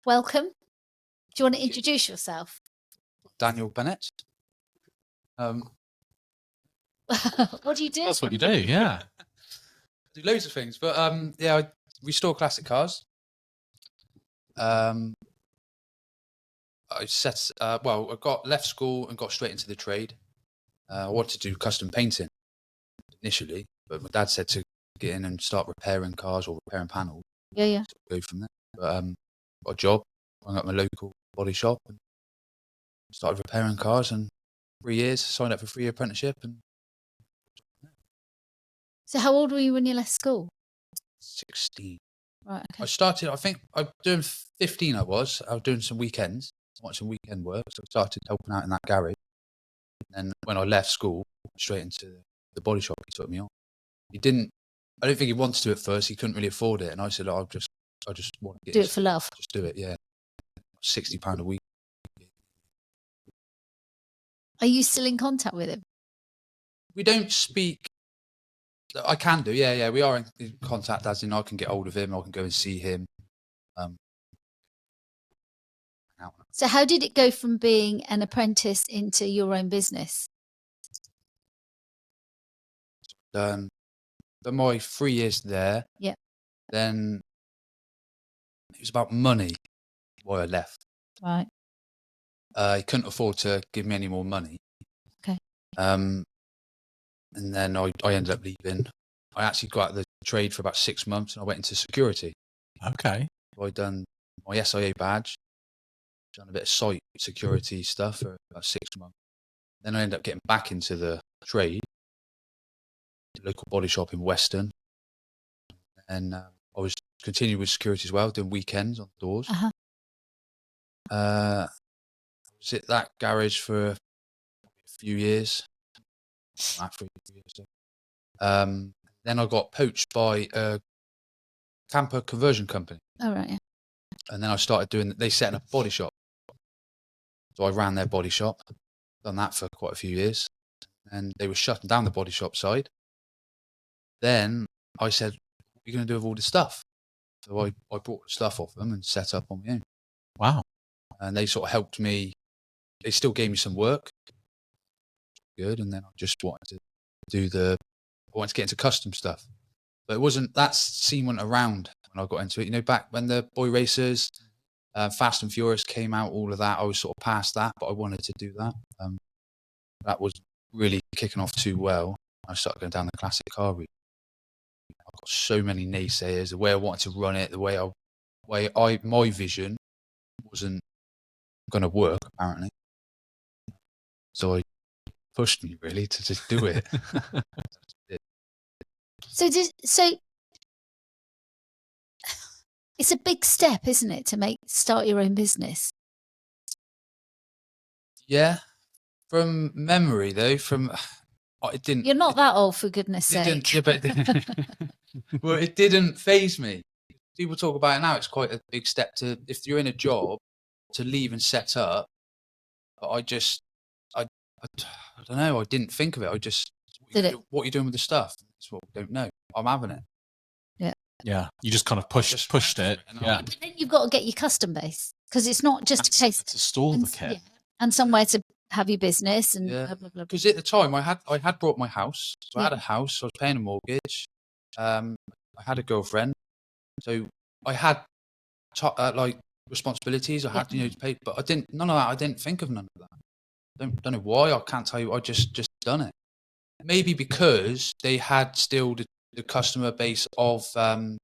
welcome. Do you want to introduce yourself? Daniel Bennett. What do you do? That's what you do, yeah. Do loads of things, but yeah, I restore classic cars. I got left school and got straight into the trade. I wanted to do custom painting initially, but my dad said to get in and start repairing cars or repairing panels. Yeah. So go from there. But got a job, rang up my local body shop and started repairing cars. And 3 years, signed up for a 3-year apprenticeship. And So how old were you when you left school? 16. Right, okay. I started, I think, I was doing 15. I was doing some weekends, some weekend work. So I started helping out in that garage. And when I left school, straight into the body shop, he took me on. I don't think he wanted to at first. He couldn't really afford it. And I said, I just want to get Do it for love. Just do it, yeah. £60 a week. Are you still in contact with him? We don't speak. I can do, yeah. We are in contact, as in I can get hold of him. I can go and see him. So how did it go from being an apprentice into your own business? Done my 3 years there. Yeah. Then it was about money why I left. Right. He couldn't afford to give me any more money. Okay. And then I ended up leaving. I actually got out of the trade for about 6 months and I went into security. Okay. I done my SIA badge, done a bit of site security stuff for about 6 months. Then I ended up getting back into the trade, the local body shop in Weston. And I was continuing with security as well, doing weekends on doors. Uh-huh. I was at that garage for a few years. Then I got poached by a camper conversion company. Oh, right, yeah. And then I started they set up a body shop. So I ran their body shop, done that for quite a few years. And they were shutting down the body shop side. Then I said, what are you going to do with all this stuff? So I brought the stuff off them and set up on my own. Wow. And they sort of helped me. They still gave me some work. Good. And then I just wanted to get into custom stuff. But it wasn't, that scene went around when I got into it. You know, back when the Boy Racers, Fast and Furious came out, all of that, I was sort of past that, but I wanted to do that. That was really kicking off too well. I started going down the classic car route. I've got so many naysayers, the way I wanted to run it, my vision wasn't going to work, apparently. So I pushed me really to just do it. So it's a big step, isn't it, to start your own business? Yeah. From memory, though, it didn't. You're not that old, for goodness sake. Well, it didn't faze me. People talk about it now. It's quite a big step if you're in a job, to leave and set up. But I don't know. I didn't think of it. I just, what are you doing with the stuff? That's what we don't know. I'm having it. Yeah. You just kind of pushed it. Yeah. But then you've got to get your custom base, because it's not just a case to store the kit. Yeah, and somewhere to have your business and blah, blah, blah. Because at the time I had brought my house. So I had a house. I was paying a mortgage. I had a girlfriend. So I had like responsibilities. I had to pay, but I didn't. None of that. I didn't think of none of that. Don't know why. I can't tell you. I just done it. Maybe because they had still the customer base of the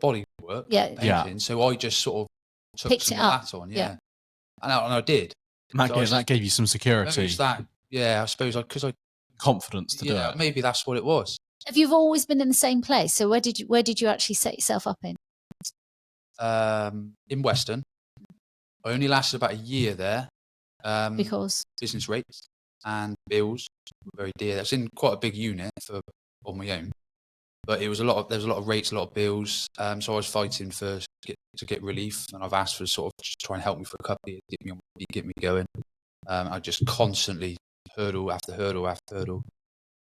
body work. Painting, so I just sort of took picked some it up. of that on. Yeah. And I did. That gave you some security. I suppose because I confidence to do it. Maybe that's what it was. Have you always been in the same place? So where did you actually set yourself up in? In Weston. I only lasted about a year there. Because business rates and bills were very dear. That's in quite a big unit on my own, but there was a lot of rates, a lot of bills. So I was fighting to get relief, and I've asked for sort of just try and help me for a couple of years, get me going. I just constantly hurdle after hurdle after hurdle.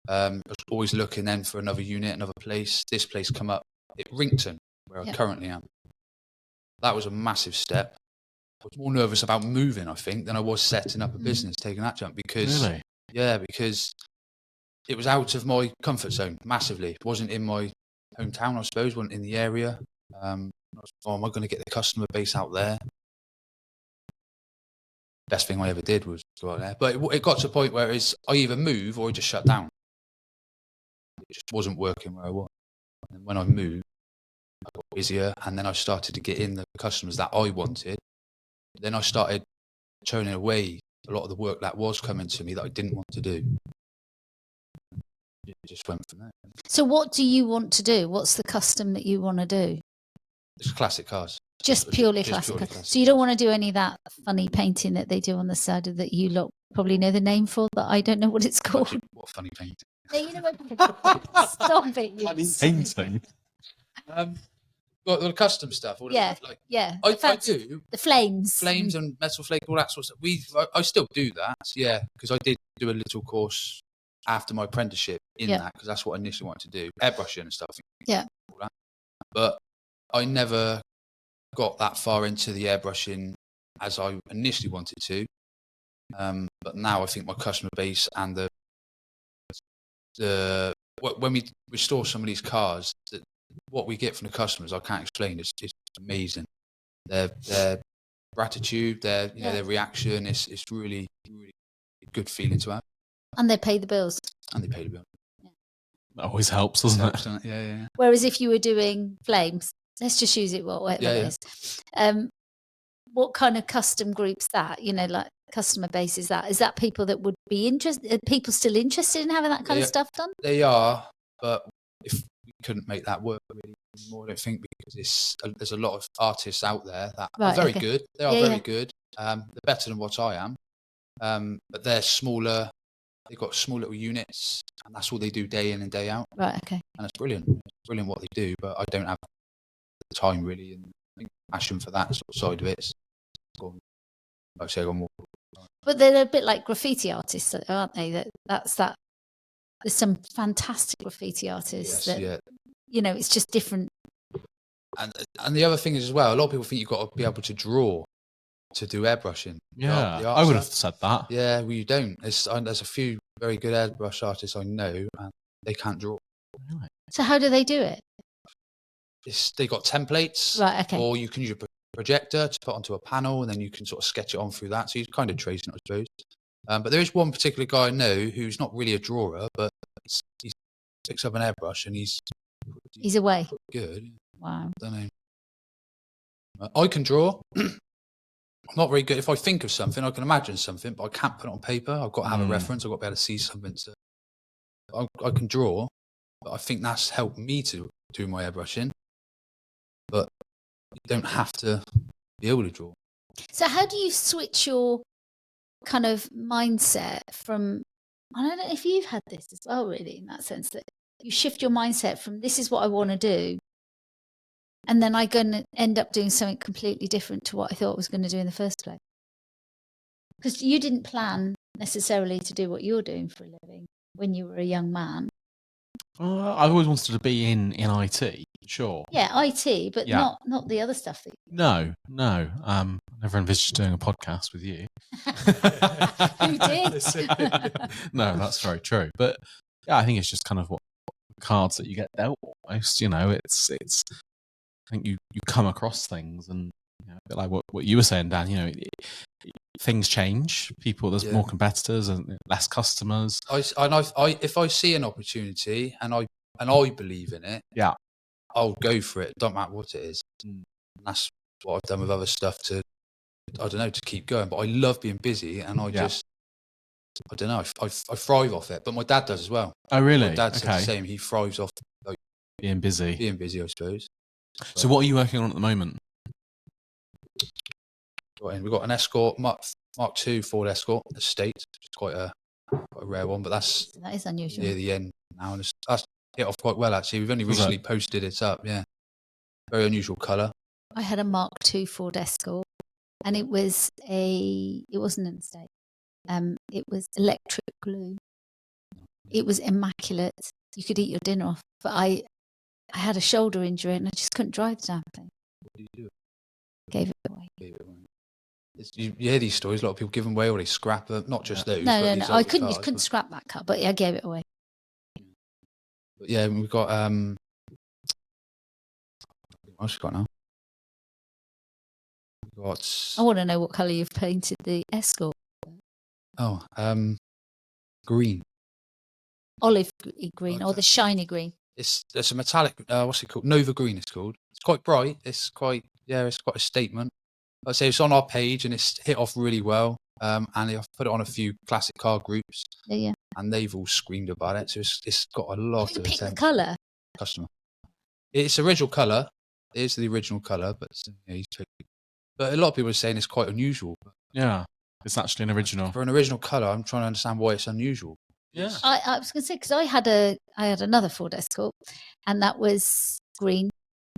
I was always looking then for another unit, another place. This place come up at Rington, where I currently am. that was a massive step. I was more nervous about moving, I think, than I was setting up a business, taking that jump, because Really? because it was out of my comfort zone massively. It wasn't in my hometown, I suppose, wasn't in the area. I was, am I going to get the customer base out there? Best thing I ever did was go out there. But it got to a point where I either move or I just shut down. It just wasn't working where I was. And when I moved, I got busier, and then I started to get in the customers that I wanted. Then I started turning away a lot of the work that was coming to me that I didn't want to do. It just went from there. So what do you want to do? What's the custom that you want to do? It's classic cars. Just purely classic. So you don't want to do any of that funny painting that they do on the side of that you lot probably know the name for, but I don't know what it's called. What funny painting? No, you know what? Stop it. You Funny painting. Well, the custom stuff. Yeah, like, yeah. I do. The flames. Flames and metal flake, all that sort of stuff. I still do that, yeah, because I did do a little course after my apprenticeship in that, because that's what I initially wanted to do, airbrushing and stuff. Yeah. All that. But I never got that far into the airbrushing as I initially wanted to. But now I think my customer base and when we restore some of these cars, what we get from the customers, I can't explain. It's amazing. Their gratitude, their reaction. It's really, really good feeling to have. And they pay the bills. And they pay the bill. That always helps, doesn't it? Yeah. Whereas if you were doing flames, let's just use it whatever it is. What kind of custom groups that? You know, like customer base is that? Is that people that would be interested? Are people still interested in having that kind of stuff done? They are, but if we couldn't make that work really anymore, I don't think, because there's a lot of artists out there that are very good. They are very good. They're better than what I am. But they're smaller. They've got small little units, and that's all they do day in and day out. Right. Okay. And it's brilliant. It's brilliant what they do, but I don't have the time really and passion for that sort of side of it. It's gone, like I say, gone more. But they're a bit like graffiti artists, aren't they? That's that. There's some fantastic graffiti artists you know, it's just different. And the other thing is as well, a lot of people think you've got to be able to draw to do airbrushing. Yeah, I would have said that. Yeah, well, you don't. There's a few very good airbrush artists I know, and they can't draw. Really? So how do they do it? They got templates, right? Okay. Or you can use a projector to put onto a panel, and then you can sort of sketch it on through that. So you're kind of tracing it, I suppose. But there is one particular guy I know who's not really a drawer, but he picks up an airbrush and he's away. Good. Wow. I don't know. I can draw. I'm not very good. If I think of something, I can imagine something, but I can't put it on paper. I've got to have a reference. I've got to be able to see something. I can draw, but I think that's helped me to do my airbrushing. But you don't have to be able to draw. So how do you switch your kind of mindset from, I don't know if you've had this as well, really, in that sense, that you shift your mindset from this is what I want to do, and then I'm going to end up doing something completely different to what I thought I was going to do in the first place? Because you didn't plan necessarily to do what you're doing for a living when you were a young man. I always wanted to be in IT, sure. Yeah, IT, but not the other stuff. No. I never envisaged doing a podcast with you. Who did? No, that's very true. But yeah, I think it's just kind of what cards that you get dealt almost. You know, it's. I think you come across things, and you know, a bit like what you were saying, Dan. You know, things change. There's more competitors and less customers. If I see an opportunity and I believe in it, I'll go for it. Don't matter what it is. And that's what I've done with other stuff to keep going. But I love being busy, and I don't know. I thrive off it. But my dad does as well. Oh, really? My dad said the same. He thrives off being busy. I suppose. So what are you working on at the moment? We've got an Escort Mark II Ford Escort Estate, which is quite a rare one, but that is unusual. Near the end now, and that's hit off quite well actually. We've only recently posted it up. Yeah, very unusual colour. I had a Mark II Ford Escort, and it wasn't an estate. It was electric glue. It was immaculate. You could eat your dinner off, but I had a shoulder injury and I just couldn't drive the damn thing. What do you do? Gave it away. You hear these stories. A lot of people give them away, or they scrap them. Not just those. No, but no, these no. I older couldn't cars, scrap that car, but yeah, I gave it away. But yeah, we've got what else we got now? We've got I want to know what colour you've painted the Escort. Green. Olive green Like or that. the shiny green. It's a metallic. What's it called? Nova Green. It's called. It's quite bright. It's quite a statement. I'd say it's on our page and it's hit off really well. And I've put it on a few classic car groups. Yeah. And they've all screamed about it. So it's got a lot Who of picked attention. the colour? Customer. It's original colour. It is the original colour, but but a lot of people are saying it's quite unusual. Yeah, it's actually an original. For an original colour, I'm trying to understand why it's unusual. Yeah. I was going to say, because I had another Ford Escort, and that was green.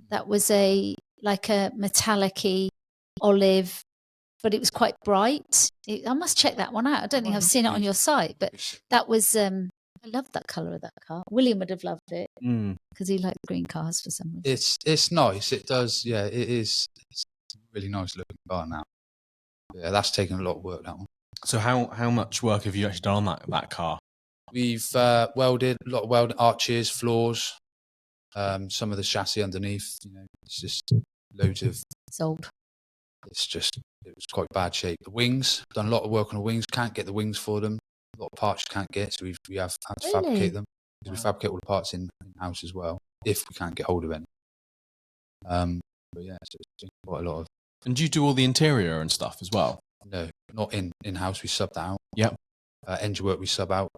That was like a metallic-y olive, but it was quite bright. I must check that one out. I don't think I've seen it on your site, but that was. I loved that colour of that car. William would have loved it because he liked green cars for some reason. It's nice. It does. Yeah, it is. It's a really nice looking car now. Yeah, that's taken a lot of work, that one. So how much work have you actually done on that car? We've welded a lot of welding arches, floors, some of the chassis underneath. It's just loads of. Sold. It was quite bad shape. The wings, done a lot of work on the wings. Can't get the wings for them. A lot of parts you can't get, so we have had to fabricate them. We fabricate all the parts in house as well, if we can't get hold of any. But yeah, so it's quite a lot of. And do you do all the interior and stuff as well? No, not in house. We sub that out. Yep. Engine work we sub out.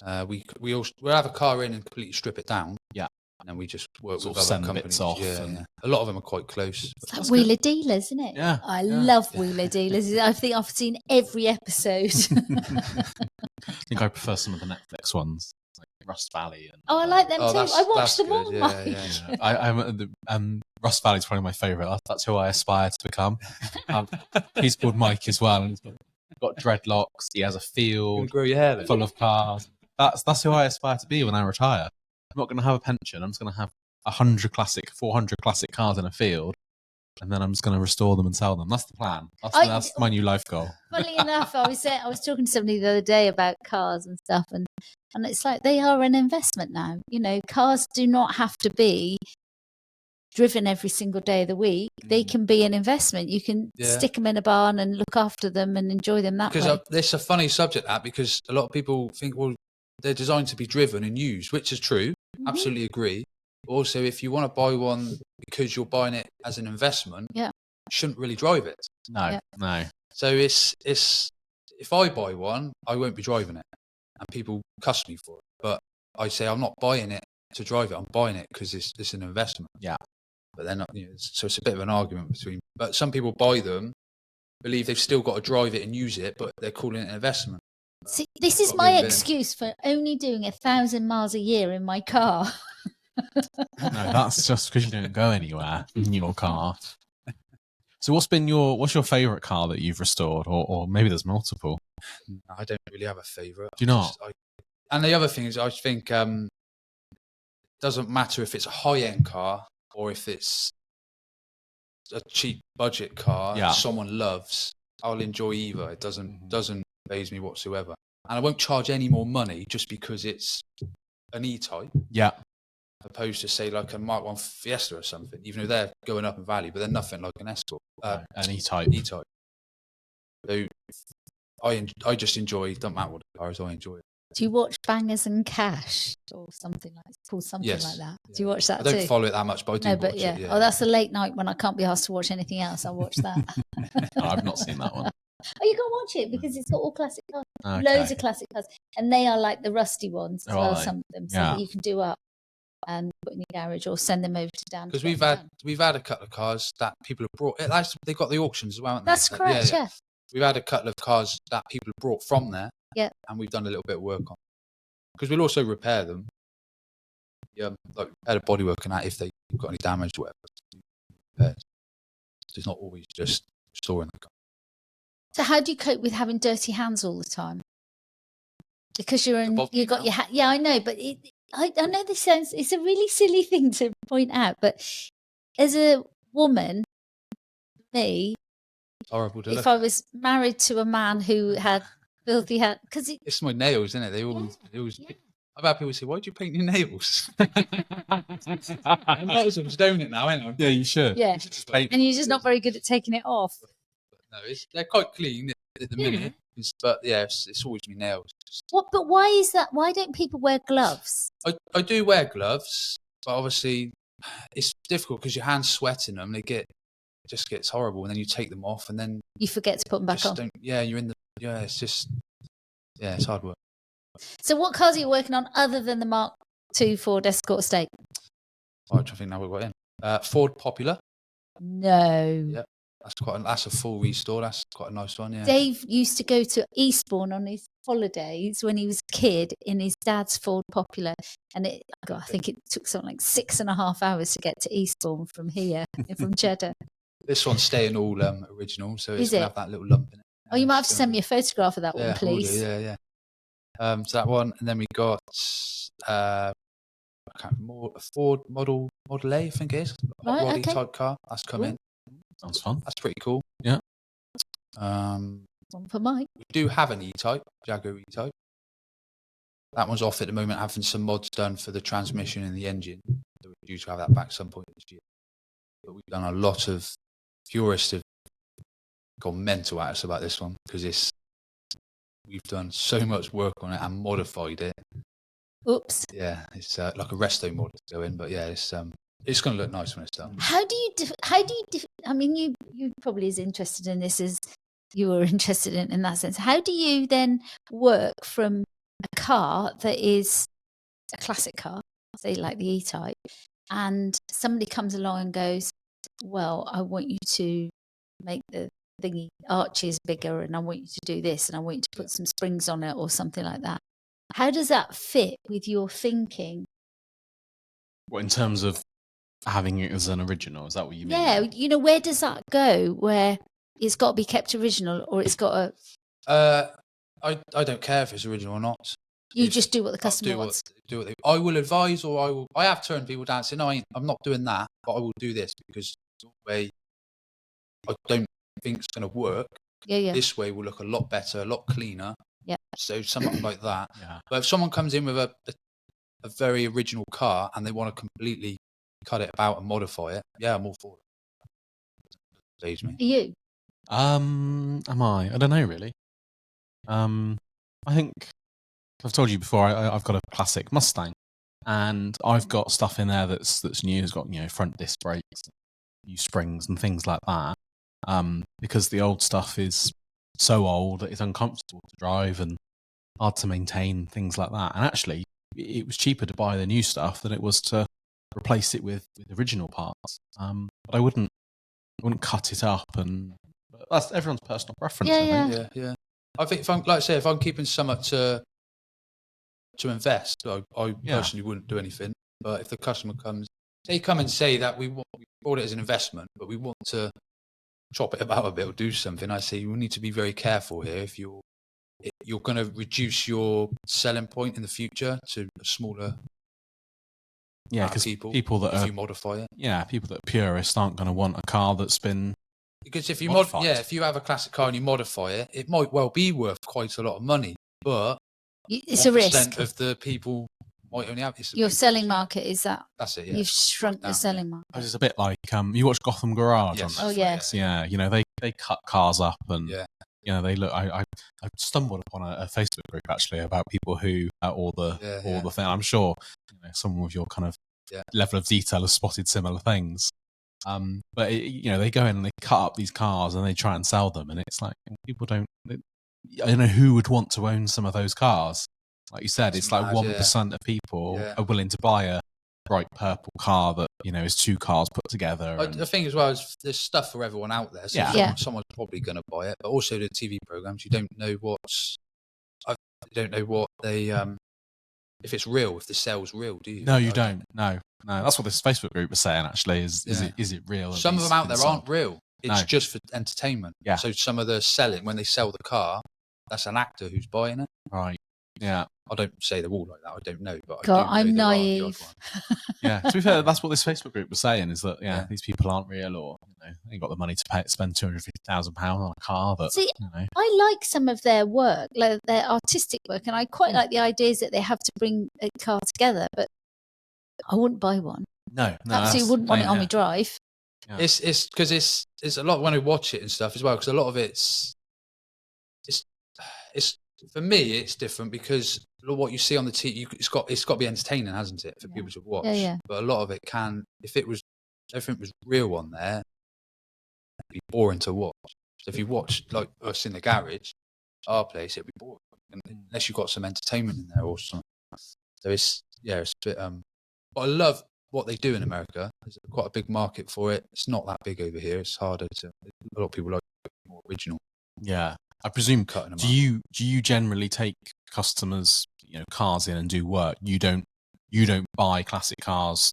We'll have a car in and completely strip it down. Yeah. And then we just work Sort with of other send companies. bits off. Yeah. A lot of them are quite close. It's like Wheeler Dealers, isn't it? Yeah. I love Wheeler Dealers. I think I've seen every episode. I think I prefer some of the Netflix ones, like Rust Valley. And, I like them too. I watched them all. Yeah. Rust Valley's probably my favourite. That's who I aspire to become. He's called Mike as well, and he's got dreadlocks. He has a field Grow your hair then? full of cars. That's who I aspire to be when I retire. I'm not going to have a pension. I'm just going to have 400 classic cars in a field, and then I'm just going to restore them and sell them. That's the plan. That's my new life goal. Funnily enough, I was talking to somebody the other day about cars and stuff, and it's like they are an investment now. Cars do not have to be driven every single day of the week. They can be an investment. You can stick them in a barn and look after them and enjoy them that way. Because it's a funny subject, because a lot of people think, well, they're designed to be driven and used, which is true. Absolutely agree. Also, if you want to buy one because you're buying it as an investment, you shouldn't really drive it. No. So it's if I buy one, I won't be driving it, and people cuss me for it. But I say I'm not buying it to drive it. I'm buying it because it's an investment. Yeah. But they're not. So it's a bit of an argument between. But some people buy them, believe they've still got to drive it and use it, but they're calling it an investment. See, this is my excuse for only doing 1,000 miles a year in my car. No, that's just because you don't go anywhere in your car. So what's your favourite car that you've restored, or maybe there's multiple? I don't really have a favourite. Do you not? And the other thing is, I think it doesn't matter if it's a high-end car or if it's a cheap budget car that someone loves. I'll enjoy either. It doesn't faze me whatsoever. And I won't charge any more money just because it's an E-Type. Yeah. Opposed to, say, like a Mark 1 Fiesta or something, even though they're going up in value, but they're nothing like an Escort. An E-Type. E-Type. So I just enjoy, don't matter what the car is, I enjoy it. Do you watch Bangers and Cash or something like that? Do you watch that too? I don't follow it that much, but I do watch it. Yeah. Oh, that's a late night when I can't be asked to watch anything else. I'll watch that. I've not seen that one. Oh, you gotta watch it because it's got all classic cars. Okay. Loads of classic cars. And they are like the rusty ones as well, some of them. So that you can do up and put in your garage or send them over to Dan. Because we've had a couple of cars that people have brought. They've got the auctions as well, haven't they? That's correct, yeah. We've had a couple of cars that people have brought from there. Yeah. And we've done a little bit of work on. Because we'll also repair them. Yeah, like repair the bodywork and that if they've got any damage or whatever. It's not always just restoring the car. So how do you cope with having dirty hands all the time? Because you got your hat. Yeah, I know, but I know this sounds. It's a really silly thing to point out, but as a woman, me It's horrible to if look I at. was married to a man who had filthy hair. Because It's my nails, isn't it? They always. yeah. I've had people say, "Why'd you paint your nails?" I might as well just own it now, ain't I? Yeah, you should. Yeah. You should just paint And you're just not very good at taking it off. No, they're quite clean at the minute. But yeah, it's always my nails. But why is that? Why don't people wear gloves? I do wear gloves, but obviously it's difficult because your hands sweat in them. It just gets horrible, and then you take them off, and then You forget to put them back on. You're in the it's just it's hard work. So what cars are you working on other than the Mark II Ford Escort Estate? I think now we've got in Ford Popular. No. Yeah, that's a full restore. That's quite a nice one. Yeah. Dave used to go to Eastbourne on his holidays when he was a kid in his dad's Ford Popular, and I think it took something like 6.5 hours to get to Eastbourne from here, from Cheddar. This one's staying all original, so it's Is gonna it? have that little lump in it. Oh, you might have to send me a photograph of that one, please. Yeah. So that one, and then we got a Ford Model A, I think it is. Right, Hot roddy okay. type car. That's come in. Sounds fun. That's pretty cool. Yeah. One for Mike. We do have an E-Type, Jaguar E-Type. That one's off at the moment, having some mods done for the transmission and the engine. So we're due to have that back some point this year. But we've done a lot of purists have gone mental at us about this one because we've done so much work on it and modified it. Oops. Yeah, it's like a resto mod to go in, but yeah, it's going to look nice when it's done. How do you? I mean, you probably as interested in this as you were interested in that sense. How do you then work from a car that is a classic car, say like the E-Type, and somebody comes along and goes, "Well, I want you to make the thingy arches bigger, and I want you to do this, and I want you to put some springs on it, or something like that." How does that fit with your thinking? What, in terms of having it as an original? Is that what you mean? Yeah, where does that go? Where it's got to be kept original, or it's got to. I don't care if it's original or not. You just do what the customer wants. I will advise, or I have turned people down and said, no, I'm not doing that, but I will do this because the way I don't think it's going to work. Yeah. This way will look a lot better, a lot cleaner. Yeah. So something like that. Yeah. But if someone comes in with a very original car and they want to completely cut it about and modify it, yeah, I'm all for it. Saves me. Are you? Am I? I don't know really. I think I've told you before. I've got a classic Mustang, and I've got stuff in there that's new. It's got front disc brakes, new springs, and things like that. Because the old stuff is so old that it's uncomfortable to drive and hard to maintain, things like that. And actually, it was cheaper to buy the new stuff than it was to replace it with original parts. But I wouldn't cut it up, and that's everyone's personal preference. Yeah. I think if I'm keeping some up to invest, I personally wouldn't do anything. But if the customer comes, they come and say that we bought it as an investment, but we want to chop it about a bit or do something, I say you need to be very careful here. If you're going to reduce your selling point in the future to a smaller because people that if are you modify it. Yeah, people that are purists aren't going to want a car that's been because if you modified. if you have a classic car and you modify it, it might well be worth quite a lot of money, but it's a risk. Of the people might only have your selling market is that. That's it. Yeah, you've shrunk the selling market. It's a bit like you watch Gotham Garage. Yes. Oh yes. Yeah, they cut cars up and they look. I stumbled upon a Facebook group actually about people who all the thing. I'm sure someone with your kind of level of detail has spotted similar things. But they go in and they cut up these cars and they try and sell them, and it's like people don't. I don't know who would want to own some of those cars. Like you said, it's like 1% of people are willing to buy a bright purple car that is two cars put together. The thing as well is there's stuff for everyone out there. So someone's probably going to buy it, but also the TV programs, you don't know what they if it's real, if the sale's real, do you? No, you don't. No. That's what this Facebook group was saying. Actually, is it real? Some of them out there aren't real. It's just for entertainment. Yeah. So some of the selling when they sell the car, that's an actor who's buying it. Right. Yeah. I don't say they're all like that. I don't know, but God, I do I'm know there are the odd naive. one. Yeah. To be fair, that's what this Facebook group was saying, is that Yeah. these people aren't real, or they ain't got the money to spend £250,000 on a car that See, I like some of their work, like their artistic work, and I quite like the ideas that they have to bring a car together, but I wouldn't buy one. No, Absolutely wouldn't want it on my drive. Yeah. It's because it's a lot when I watch it and stuff as well, because a lot of it's for me it's different, because what you see on the TV, it's got to be entertaining, hasn't it, for people to watch? Yeah. But a lot of it can, if everything was real on there, it'd be boring to watch. So if you watch like us in the garage, our place, it'd be boring unless you've got some entertainment in there or something. So it's a bit. But I love what they do in America. There's quite a big market for it. It's not that big over here. It's harder to. A lot of people like more original. Yeah, I presume. Cutting them Do you generally take customers, cars in and do work? You don't buy classic cars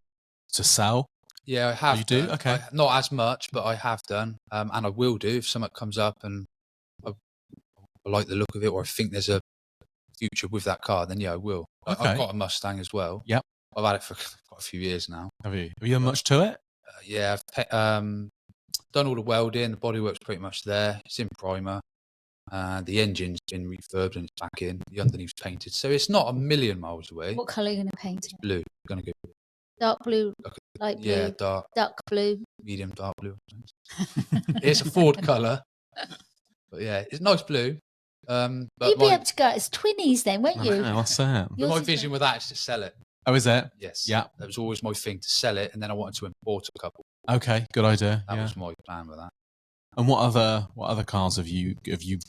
to sell. Yeah, I have. You do? Done. Okay. Not as much, but I have done, and I will do if something comes up and I like the look of it, or I think there's a future with that car. Then yeah, I will. Okay. I've got a Mustang as well. Yep. I've had it for quite a few years now. Have you done much to it? Yeah, I've done all the welding. The bodywork's pretty much there. It's in primer. The engine's been refurbed and it's back in. The underneath's painted, so it's not a million miles away. What colour are you going to paint it? Blue. Gonna go Dark blue, light blue, yeah, dark blue, medium dark blue. It's a Ford colour, but yeah, it's nice blue. But you'd be able to go as twinnies then, won't you? No, what's that? my vision with that is to sell it. Oh, is it? Yes. Yeah. That was always my thing, to sell it, and then I wanted to import a couple. Okay, good idea. That was my plan with that. And what other cars have you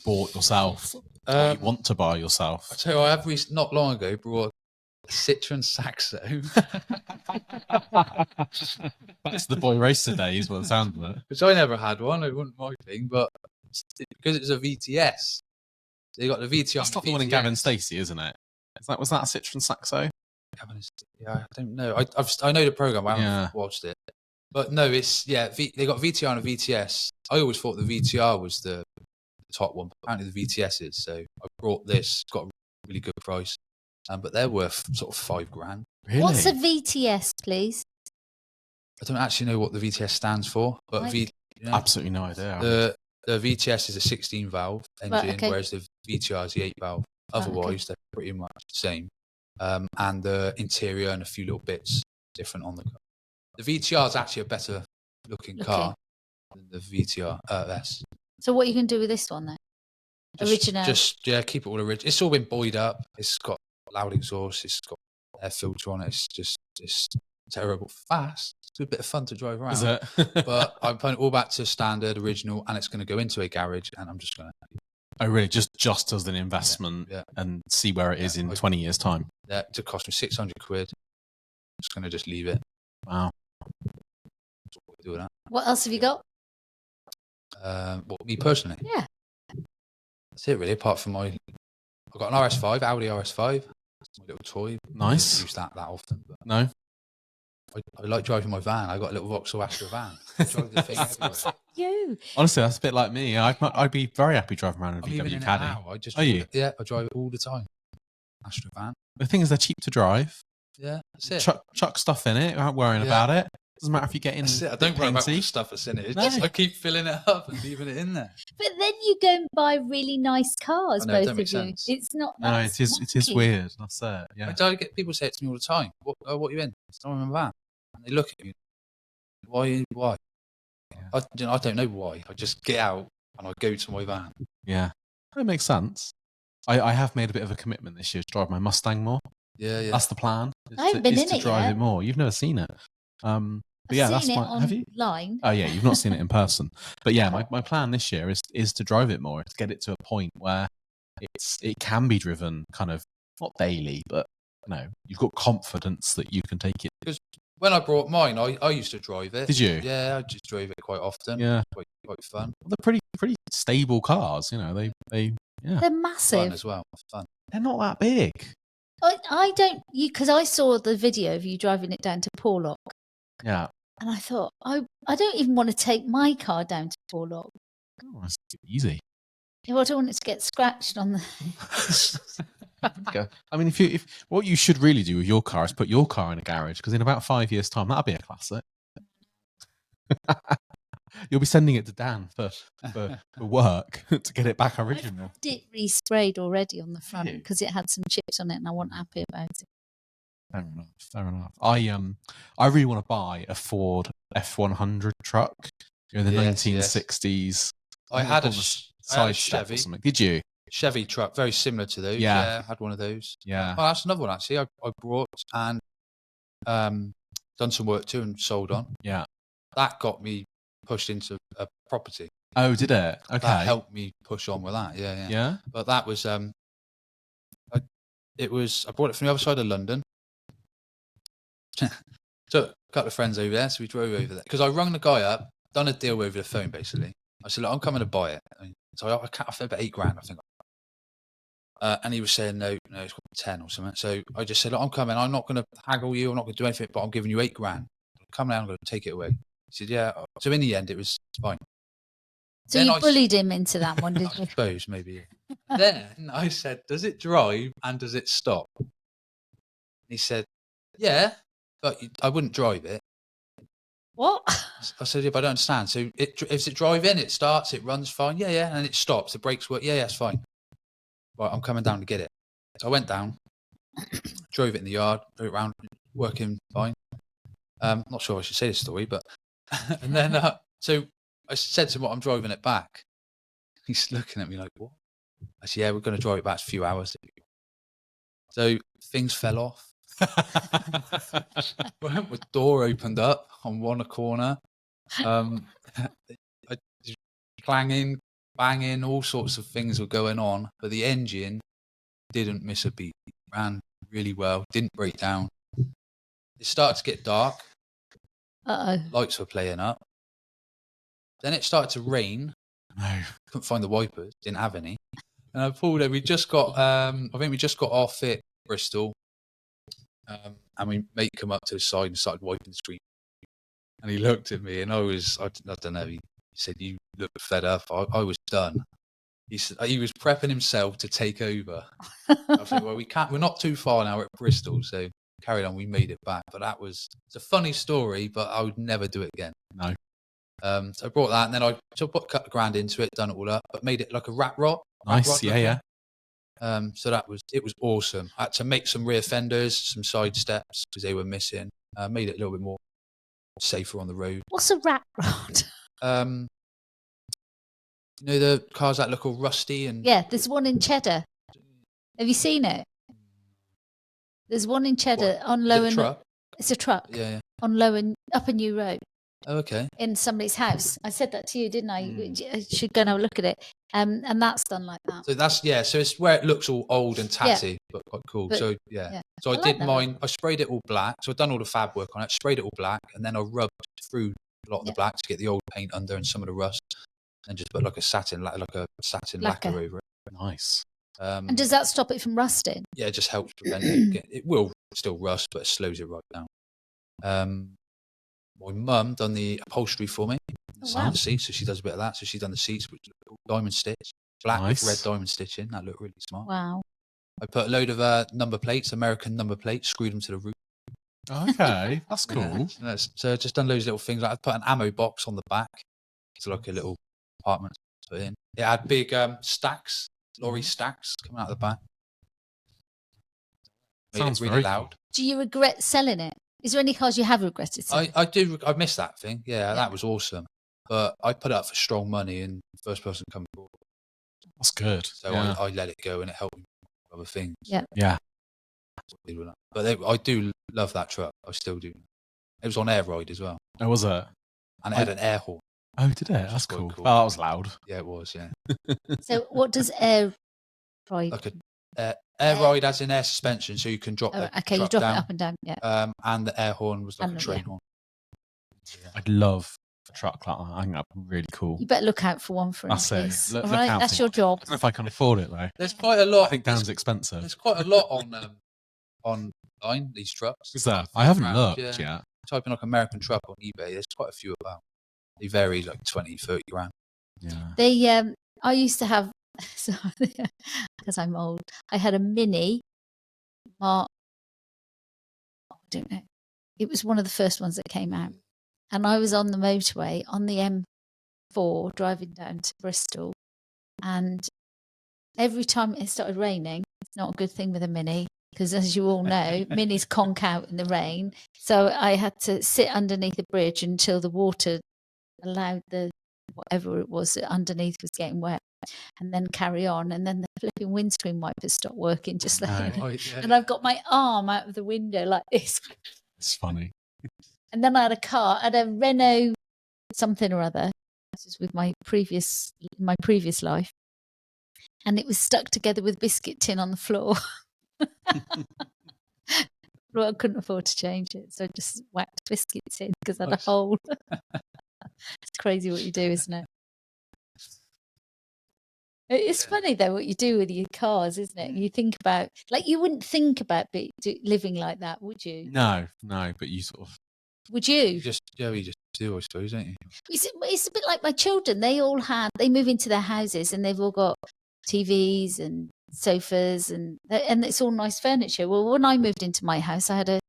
bought yourself? Or you want to buy yourself? I tell you, I have not long ago brought a Citroen Saxo. It's the boy racer days, by the sound of it. Which I never had one. It wasn't my thing, but because it's a VTS, so you got the VTR. That's not the one in Gavin Stacey, isn't it? Was that a Citroen Saxo? Yeah, I don't know. I know the program. I haven't watched it, but no, it's they got VTR and a VTS. I always thought the VTR was the top one, but apparently the VTS is. So I brought this. Got a really good price, but they're worth sort of $5,000. Really? What's a VTS, please? I don't actually know what the VTS stands for, but absolutely no idea. The VTS is a 16 valve engine, whereas the VTR is the 8 valve. Otherwise, they're pretty much the same. And the interior and a few little bits different on the car. The VTR is actually a better looking car than the VTR S. So what are you going to do with this one then? Original? Keep it all original. It's all been buoyed up. It's got loud exhaust. It's got air filter on it. It's terrible fast. It's a bit of fun to drive around. Is it? But I'm putting it all back to standard, original, and it's going to go into a garage, and I'm just going to... Oh, really? Just as an investment and see where it is in 20 years' time? Yeah, it cost me £600. I'm just going to just leave it. Wow. That's what we do with that. What else have you got? Me personally? Yeah. That's it, really, apart from I've got an RS5, Audi RS5. That's my little toy. Nice. I don't use that often. But no. I like driving my van. I got a little Vauxhall Astra van. I drive the thing everywhere. You. Honestly, that's a bit like me. I'd be very happy driving around in a VW Caddy. Are you? Yeah, I drive it all the time. Astra van. The thing is, they're cheap to drive. Yeah, that's it. Chuck stuff in it. Not worrying about it. Doesn't matter if you get in. I don't worry about the stuff that's in it. I keep filling it up and leaving it in there. But then you go and buy really nice cars, both of you. Sense. It's not. No, it is weird. That's it. Yeah. I get people say it to me all the time. What are you in? It's not in my van. And they look at me. Why? Yeah. I don't know why. I just get out and I go to my van. Yeah, that makes sense. I have made a bit of a commitment this year to drive my Mustang more. Yeah. That's the plan. I haven't been in it drive yet. it more. You've never seen it. But I've that's seen it have you? online. Oh yeah, you've not seen it in person. But yeah, my plan this year is to drive it more, to get it to a point where it can be driven kind of not daily, but you've got confidence that you can take it. Because when I brought mine, I used to drive it. Did you? Yeah, I just drove it quite often. Yeah, quite fun. Well, they're pretty stable cars. They're massive. Fun as well. Fun. They're not that big. I don't, because I saw the video of you driving it down to Porlock. Yeah. And I thought, I don't even want to take my car down to Porlock. Oh, that's easy. I don't want it to get scratched on the... I mean, if what you should really do with your car is put your car in a garage, because in about 5 years' time, that'll be a classic. You'll be sending it to Dan for work to get it back original. I've had it resprayed already on the front Really? because it had some chips on it, and I wasn't happy about it. Fair enough. I really want to buy a Ford F100 truck in the 1960s. I had a side Chevy. step or something. Did you? Chevy truck, very similar to those. Yeah. I had one of those. Yeah. Well, that's another one actually. I brought and done some work to and sold on. Yeah. That got me pushed into a property. Oh, did it? Okay. That helped me push on with that. Yeah. Yeah. But that was I brought it from the other side of London. Took a couple of friends over there, so we drove over there because I rung the guy up, done a deal over the phone basically. I said, look, I'm coming to buy it. So I think about $8,000, I think. And he was saying, no, it's got 10 or something. So I just said, look, I'm coming. I'm not going to haggle you. I'm not going to do anything, but I'm giving you $8,000. Come down, I'm going to take it away. He said, yeah. So in the end, it was fine. So then you bullied him into that one, did you? I suppose, maybe. Then I said, does it drive and does it stop? And he said, yeah, but I wouldn't drive it. What? I said, yeah, but I don't understand. So if it driving, it starts, it runs fine. Yeah. And it stops, the brakes work. Yeah, it's fine. Right, I'm coming down to get it. So I went down, drove it in the yard, drove it around, working fine. Not sure I should say this story, but and then so I said to him, "What, I'm driving it back." He's looking at me like, "What?" I said, "Yeah, we're going to drive it back. It's a few hours." So things fell off. The door opened up on one corner. Clanging, banging, all sorts of things were going on, but the engine didn't miss a beat. It ran really well, didn't break down. It started to get dark. Lights were playing up. Then it started to rain. No. Couldn't find the wipers, didn't have any. And I pulled it. We just got, I think we just got off at Bristol. And we mate come up to the side and started wiping the screen. And he looked at me and I don't know, he said, you look fed up. I was done. He said he was prepping himself to take over. I think, well, we're not too far now, we're at Bristol, so carried on, we made it back. But it's a funny story, but I would never do it again. No. So I brought that, and then I put a couple of grand into it, done it all up, but made it like a rat rod. Nice, yeah. So it was awesome. I had to make some rear fenders, some side steps because they were missing. Made it a little bit more safer on the road. What's a rat rod? You know the cars that look all rusty and Yeah, there's one in Cheddar. Have you seen it? There's one in Cheddar on Lower. Truck? It's a truck. Yeah. On Upper New Road. Oh, okay. In somebody's house. I said that to you, didn't I? I should go and have a look at it. And that's done like that. So so it's where it looks all old and tatty, but quite cool. So So I did mine. One. I sprayed it all black. So I've done all the fab work on it. Sprayed it all black, and then I rubbed through a lot of the black to get the old paint under and some of the rust, and just put like a satin lacquer over it. Nice. And does that stop it from rusting? Yeah, it just helps prevent it. It will still rust, but it slows it right down. My mum done the upholstery for me. Wow. The seats, so she does a bit of that. So she's done the seats with diamond stitch, black with red diamond stitching. That looked really smart. Wow. I put a load of number plates, American number plates, screwed them to the roof. Okay, that's cool. So just done loads of little things. Like I put an ammo box on the back. It's like a little apartment to put in. It had big stacks, lorry stacks coming out of the back. Sounds really very loud. Do you regret selling it? Is there any cars you have regretted selling? I do. I missed that thing. Yeah, that was awesome. But I put it up for strong money, and the first person come forward. That's good. So I let it go, and it helped me with other things. Yeah. But I do love that truck. I still do. It was on air ride as well. Oh, was it? And it had an air horn. Oh, did it? That's cool. Oh, that was loud. Yeah, it was. Yeah. So what does air ride? Like air ride as in air suspension, so you can drop. Okay, you drop it up and down. Yeah. And the air horn was like a train horn. Yeah. I'd love a truck like that. I think that'd be really cool. You better look out for one for us. Look all right, that's your job. I don't know if I can afford it though. There's quite a lot. I think Dan's expensive. There's quite a lot online, these trucks. Is there? I haven't looked yet. Type in like American truck on eBay. There's quite a few about. They vary like 20, 30 grand. Yeah. They I used to have So, because I'm old, I had a Mini Mark. I don't know. It was one of the first ones that came out, and I was on the motorway on the M4 driving down to Bristol, and every time it started raining, it's not a good thing with a Mini because, as you all know, Minis conk out in the rain. So I had to sit underneath a bridge until the water allowed the whatever it was that underneath was getting wet, and then carry on. And then the flipping windscreen wipers stopped working just then. And I've got my arm out of the window like this. It's funny. And then I had I had a Renault something or other. This was with my previous life. And it was stuck together with biscuit tin on the floor. Well, I couldn't afford to change it, so I just whacked biscuit tin because I had a hole. It's crazy what you do, isn't it? It's funny though what you do with your cars, isn't it? You think about, like, you wouldn't think about living like that, would you? No, but you sort of. Would you? You just do, I suppose, don't you? It's a bit like my children. They move into their houses and they've all got TVs and sofas and it's all nice furniture. Well, when I moved into my house, I had a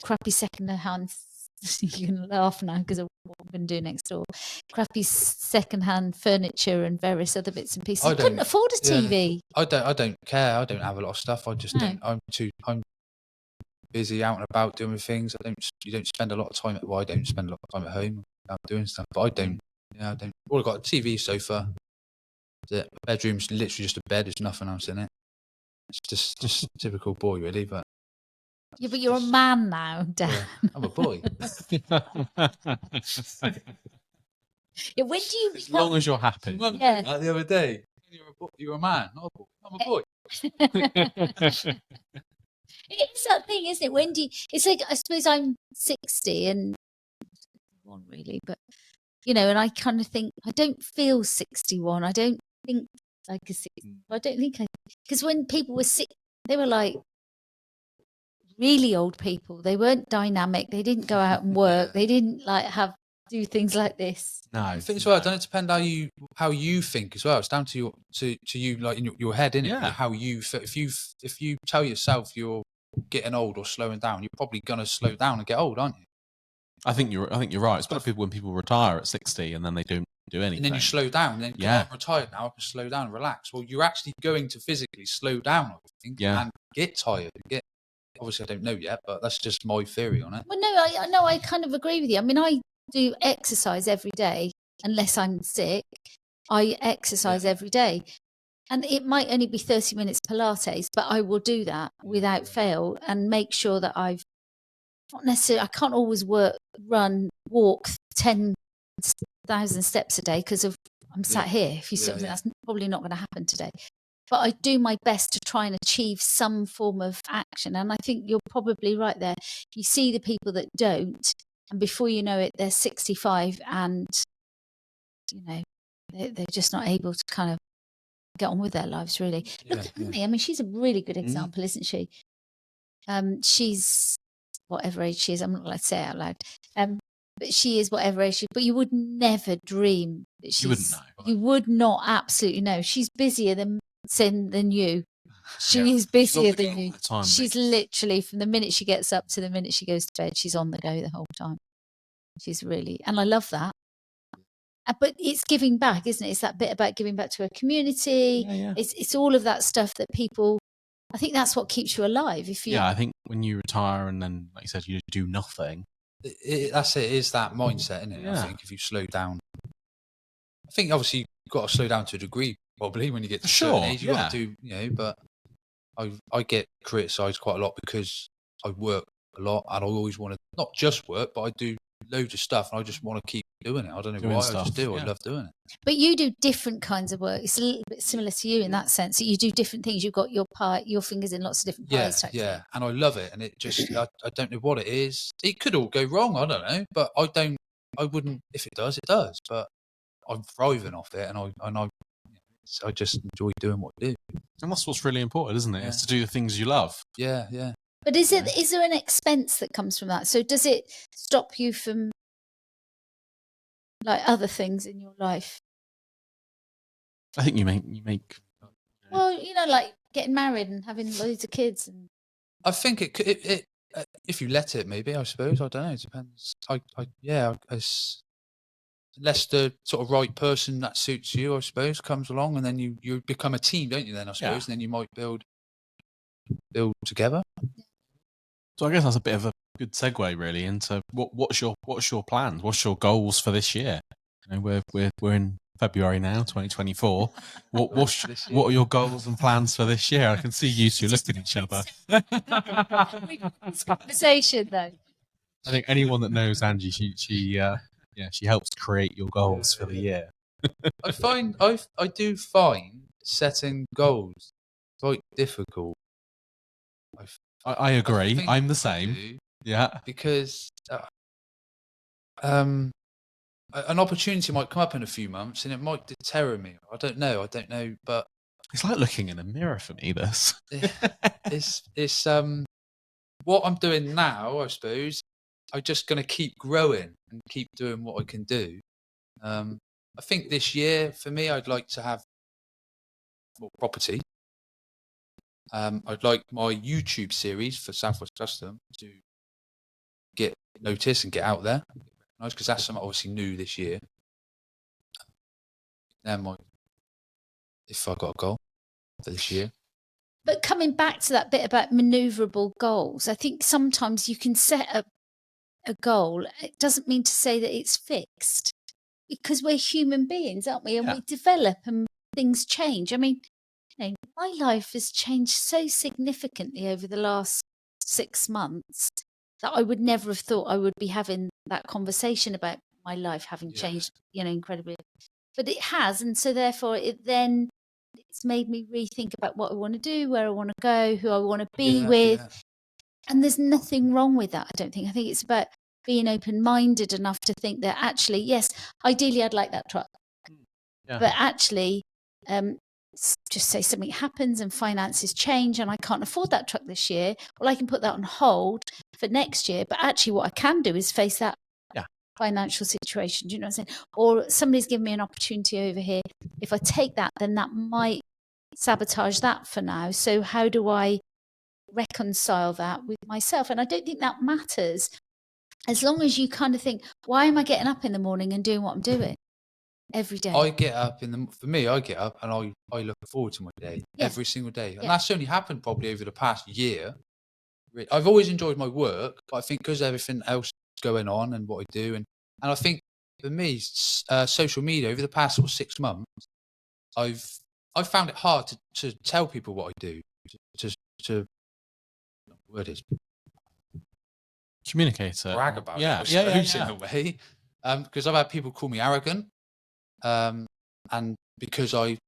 crappy second-hand. You can laugh now because of what I'm going to do next door. Crappy second-hand furniture and various other bits and pieces. I couldn't afford a TV. I don't care. I don't have a lot of stuff. I just don't. I'm busy out and about doing things. You don't spend a lot of time. I don't spend a lot of time at home doing stuff. But I don't. Yeah, I don't. All I've got a TV, sofa. The bedroom's literally just a bed. There's nothing else in it. It's just typical boy, really. But yeah, but you're a man now, Dan. Yeah, I'm a boy. Yeah, when do you? As long as you're happy. Yeah. Like the other day, you're a man, not a boy. I'm a boy. It's that thing, isn't it? When do you? It's like, I suppose I'm 60 and one really, but and I kind of think I don't feel 61. I don't think like a 60. I don't think because when people were sick, they were like really old people. They weren't dynamic. They didn't go out and work. They didn't do things like this. No, I think as well. Don't it depend how you think as well? It's down to you, like in your head, innit? Yeah. How you if you tell yourself you're getting old or slowing down, you're probably gonna slow down and get old, aren't you? I think you're right. Especially when people retire at 60 and then they don't do anything. And then you slow down. And then I'm retired now. I can slow down and relax. Well, you're actually going to physically slow down, I think, and get tired. Obviously, I don't know yet, but that's just my theory on it. Well, no, I kind of agree with you. I mean, I do exercise every day unless I'm sick. I exercise every day. And it might only be 30 minutes Pilates, but I will do that without fail and make sure that I can't always walk 10,000 steps a day because I'm sat here. If you see something, that's probably not going to happen today. But I do my best to try and achieve some form of action. And I think you're probably right there. You see the people that don't, and before you know it, they're 65 and, they're just not able to kind of get on with their lives, really. Look at me. I mean, she's a really good example, isn't she? She's whatever age she is. I'm not allowed to say it out loud. But she is whatever age she is. But you would never dream that she's... You wouldn't know. You would not absolutely know. She's busier than you. She is busier than you. She's literally, from the minute she gets up to the minute she goes to bed, she's on the go the whole time. She's really... And I love that. But it's giving back, isn't it? It's that bit about giving back to a community. Yeah. It's all of that stuff that people... I think that's what keeps you alive. I think when you retire and then, like you said, you do nothing. That's it. Is that mindset, isn't it? Yeah. I think if you slow down, I think obviously you've got to slow down to a degree, probably when you get to a certain age. You've got to do, but I get criticised quite a lot because I work a lot and I always want to not just work, but I do loads of stuff and I just want to keep doing it. I don't know why. I just do. I love doing it. But you do different kinds of work. It's a little bit similar to you in that sense. That you do different things. You've got your fingers in lots of different pies. Yeah, and I love it. And it just, I don't know what it is. It could all go wrong. I don't know, but I wouldn't. If it does, it does. But I'm thriving off it, and I just enjoy doing what I do. And that's what's really important, isn't it? Is to do the things you love. Yeah. But is there an expense that comes from that? So does it stop you from like other things in your life? I think you make. Well, like getting married and having loads of kids. And I think it if you let it, maybe, I suppose. I don't know. It depends. It's unless the sort of right person that suits you, I suppose, comes along, and then you become a team, don't you? Then I suppose, Yeah. and then you might build together. So I guess that's a bit of a good segue, really, into what's your plans? What's your goals for this year? We're in February now, 2024. What are your goals and plans for this year? I can see you two looking at each other. conversation, though. I think anyone that knows Angie, she helps create your goals for the year. I do find setting goals quite difficult. I agree. think I'm the I same. do, Yeah. because an opportunity might come up in a few months and it might deter me. I don't know, but It's like looking in a mirror for me, this. it's what I'm doing now, I suppose. I'm just going to keep growing and keep doing what I can do. I think this year, for me, I'd like to have more property. I'd like my YouTube series for Southwest Custom to get noticed and get out there. Nice, because that's something obviously new this year. Then if I got a goal for this year. But coming back to that bit about manoeuvrable goals, I think sometimes you can set up a goal. It doesn't mean to say that it's fixed, because we're human beings, aren't we? And we develop and things change. I mean, my life has changed so significantly over the last 6 months that I would never have thought I would be having that conversation about my life having changed, incredibly. But it has, and so therefore it's made me rethink about what I want to do, where I want to go, who I want to be with. Yeah. And there's nothing wrong with that, I don't think. I think it's about being open-minded enough to think that actually, yes, ideally I'd like that truck. Yeah. But actually, just say something happens and finances change and I can't afford that truck this year. Well, I can put that on hold for next year. But actually what I can do is face that financial situation. Do you know what I'm saying? Or somebody's given me an opportunity over here. If I take that, then that might sabotage that for now. So how do I reconcile that with myself? And I don't think that matters, as long as you kind of think, why am I getting up in the morning and doing what I'm doing every day? I get up for me, I get up and I look forward to my day every single day. And that's only happened probably over the past year. I've always enjoyed my work, but I think because everything else going on and what I do, and I think for me, social media over the past sort of 6 months, I've found it hard to tell people what I do, to word is communicator, brag about it, I suppose, in a way, because I've had people call me arrogant, and because I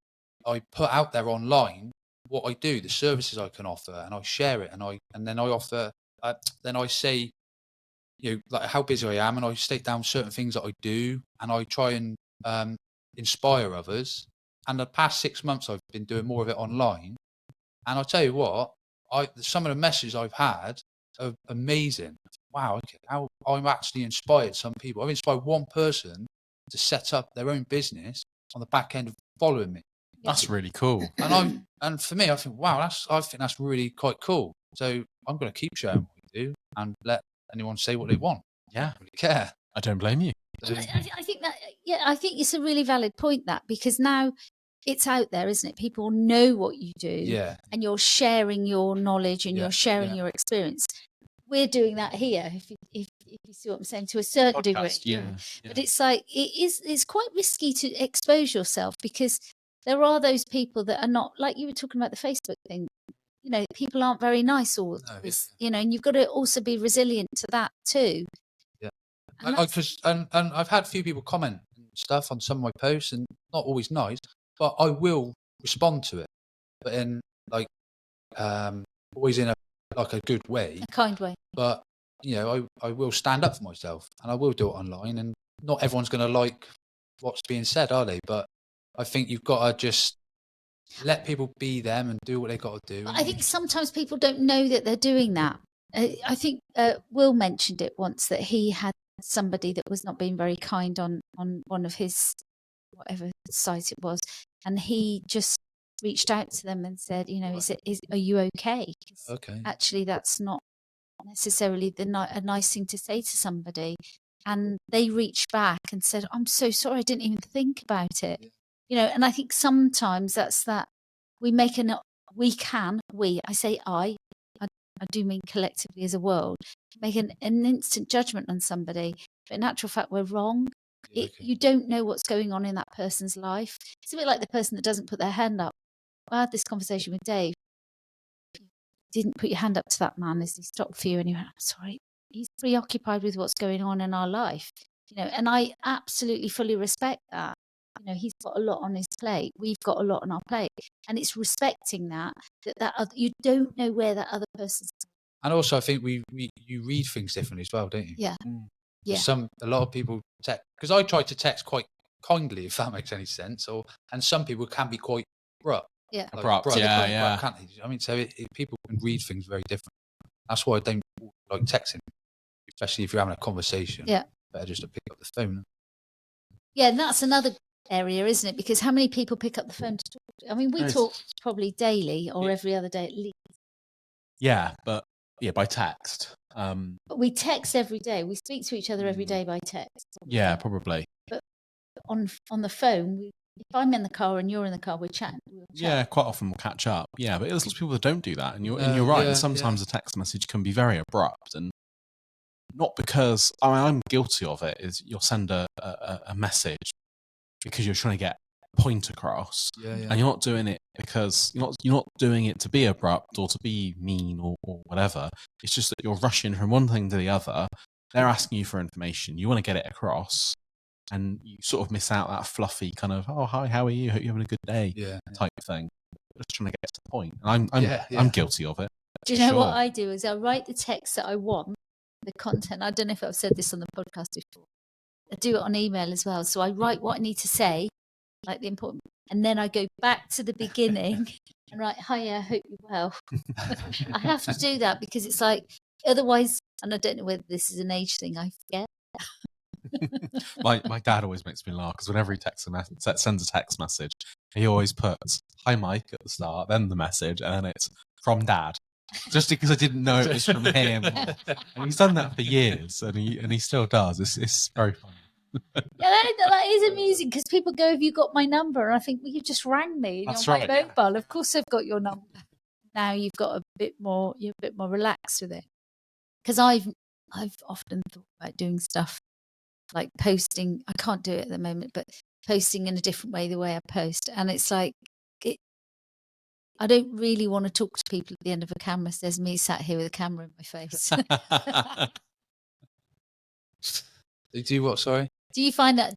put out there online what I do, the services I can offer, and I share it, and then I offer, then I say, like how busy I am, and I state down certain things that I do, and I try and inspire others. And the past 6 months, I've been doing more of it online, and I'll tell you what, some of the messages I've had are amazing. Wow, okay, how I've actually inspired some people. I've inspired one person to set up their own business on the back end of following me. That's really cool. And for me, I think, wow, I think that's really quite cool. So I'm going to keep sharing what we do and let anyone say what they want. Yeah, I don't really care. I don't blame you. I think that, I think it's a really valid point, that, because now it's out there, isn't it? People know what you do, and you're sharing your knowledge and you're sharing your experience. We're doing that here, if you see what I'm saying, to a certain degree. But it's like, it's quite risky to expose yourself, because there are those people that are not, like you were talking about the Facebook thing, people aren't very nice and you've got to also be resilient to that too. And I've had a few people comment and stuff on some of my posts, and not always nice, but I will respond to it, but in always in a good way, a kind way. But I will stand up for myself, and I will do it online. And not everyone's going to like what's being said, are they? But I think you've got to just let people be them and do what they got to do. I think sometimes people don't know that they're doing that. I think Will mentioned it once, that he had somebody that was not being very kind on one of his whatever site it was, and he just reached out to them and said, are you okay? 'Cause Okay. actually, that's not necessarily a nice thing to say to somebody. And they reached back and said, I'm so sorry, I didn't even think about it. And I think sometimes that's that we make I say I do mean collectively as a world, make an instant judgment on somebody, but in actual fact, we're wrong. You don't know what's going on in that person's life. It's a bit like the person that doesn't put their hand up. I had this conversation with Dave. Didn't put your hand up to that man as he stopped for you, and you went, I'm sorry, he's preoccupied with what's going on in our life. And I absolutely fully respect that. He's got a lot on his plate. We've got a lot on our plate. And it's respecting that you don't know where that other person's. And also, I think you read things differently as well, don't you? Yeah. Yeah. A lot of people text, because I try to text quite kindly, if that makes any sense. And some people can be quite abrupt. Yeah. Like, Abrupt, yeah. Can't they? I mean, so people can read things very different. That's why I don't like texting, especially if you're having a conversation. Yeah. Better just to pick up the phone. Yeah, and that's another area, isn't it? Because how many people pick up the phone to talk? I mean, we talk probably daily or every other day at least. Yeah, but by text. But we text every day. We speak to each other every day by text. Yeah, probably. But on the phone, if I'm in the car and you're in the car, we're chatting. We'll chat. Yeah, quite often we'll catch up. Yeah, but there's lots of people that don't do that, and you're right. And sometimes a text message can be very abrupt, and not because I'm guilty of it. Is you'll send a message because you're trying to get a point across, and you're not doing it because you're not doing it to be abrupt or to be mean or whatever. It's just that you're rushing from one thing to the other. They're asking you for information. You want to get it across, and you sort of miss out that fluffy kind of, oh, hi, how are you? Hope you're having a good day type thing. Just trying to get to the point. And I'm guilty of it. Do you know what I do is I write the text that I want, the content. I don't know if I've said this on the podcast before. I do it on email as well. So I write what I need to say, like the important, and then I go back to the beginning and write, hiya, I hope you're well. I have to do that because it's like, otherwise, and I don't know whether this is an age thing, I forget. My dad always makes me laugh because whenever he sends a text message, he always puts "Hi Mike" at the start, then the message, and then it's from Dad. Just because I didn't know it was from him, and he's done that for years, and he still does. It's very funny. Yeah, that is amusing because people go, "Have you got my number?" And I think, well, you just rang me. That's on right. My mobile. Of course, I've got your number. Now you've got you're a bit more relaxed with it. Because I've often thought about doing stuff like posting. I can't do it at the moment, but posting in a different way, the way I post, and it's like I don't really want to talk to people at the end of a camera. So there's me sat here with a camera in my face. They do what? Sorry. Do you find that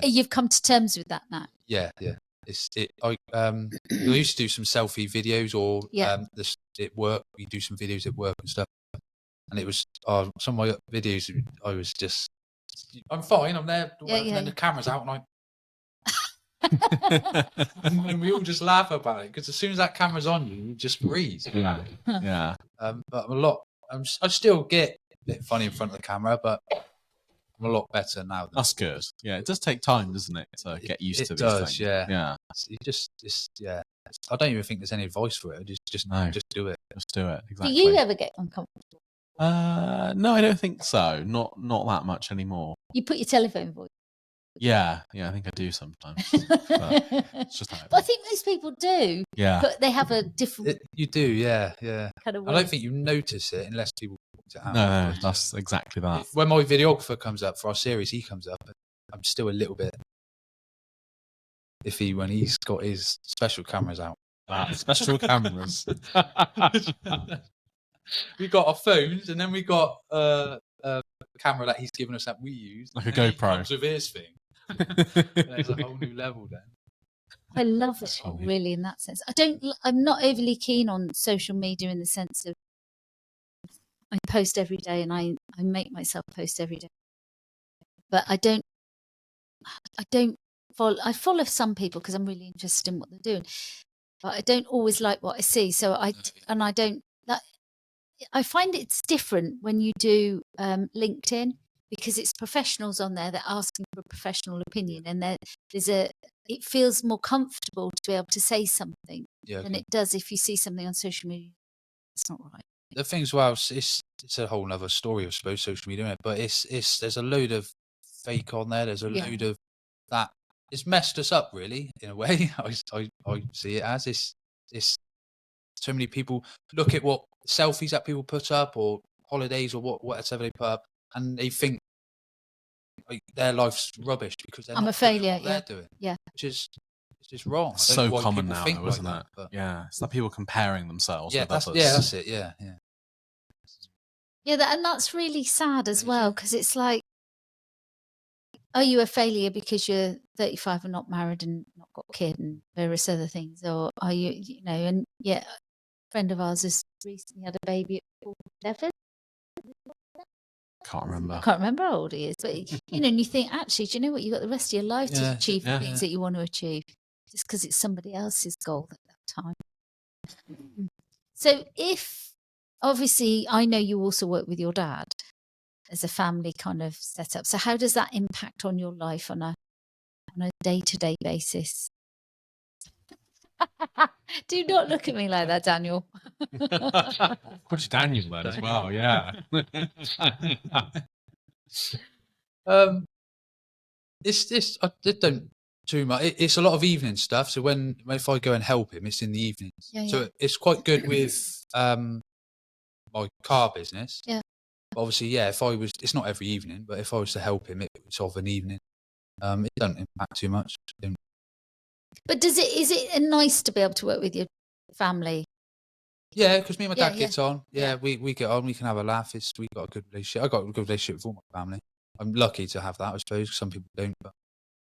you've come to terms with that now? Yeah. I used to do some selfie videos or at work. We do some videos at work and stuff. And it was some of my videos. I was just, I'm fine. I'm there. And then the camera's out, and and we all just laugh about it because as soon as that camera's on you just breathe. Yeah. But I still get a bit funny in front of the camera, but I'm a lot better now. That's good. Yeah, it does take time, doesn't it, to get used to these things? Yeah. You just I don't even think there's any advice for it. Just do it. Just do it. Exactly. Do you ever get uncomfortable? No, I don't think so. Not that much anymore. You put your telephone voice. Yeah, I think I do sometimes. But it's just but I think most people do. Yeah. But they have a different. You do, yeah. Kind of. I don't think you notice it unless people point it out. No, that's exactly that. When my videographer comes up for our series, he comes up, and I'm still a little bit iffy when he's got his special cameras out. Special cameras. We got our phones, and then we got a camera that he's given us that we use, like a GoPro. He comes with his thing. There's a whole new level then. I love it really in that sense. I'm not overly keen on social media in the sense of I post every day and I make myself post every day. But I don't follow. I follow some people because I'm really interested in what they're doing. But I don't always like what I see. So I find it's different when you do LinkedIn because it's professionals on there that are asking for a professional opinion, and it feels more comfortable to be able to say something than it does if you see something on social media. It's not right. The thing's, well, it's a whole other story, I suppose, social media, isn't it? But there's a load of fake on there. There's a load of that. It's messed us up, really, in a way. I see it as it's so many people look at what selfies that people put up, or holidays, or whatever they put up, and they think like their life's rubbish because they're I'm not a failure. doing what they're doing. Yeah. Which is it's just wrong. It's I don't know so why common people now, think though, like isn't that, it? but Yeah, it's like people comparing themselves with others. Yeah, that's it. Yeah. Yeah, and that's really sad as well, because it's like, are you a failure because you're 35 and not married and not got a kid and various other things, or are you, and a friend of ours has recently had a baby at 47. Can't remember. I can't remember how old he is, but and you think, actually, do you know what? You've got the rest of your life to achieve the things that you want to achieve, just because it's somebody else's goal at that time. So obviously, I know you also work with your dad as a family kind of setup. So how does that impact on your life on a day-to-day basis? Do not look at me like that, Daniel. What's Daniel then as well? Yeah. I don't too much. It's a lot of evening stuff. So if I go and help him, it's in the evenings. So it's quite good with my car business. Yeah. But obviously, it's not every evening, but if I was to help him, it's of an evening. It doesn't impact too much. But is it nice to be able to work with your family? Yeah, because me and my dad gets on. Yeah, we get on. We can have a laugh. We got a good relationship. I got a good relationship with all my family. I'm lucky to have that, I suppose. Some people don't, but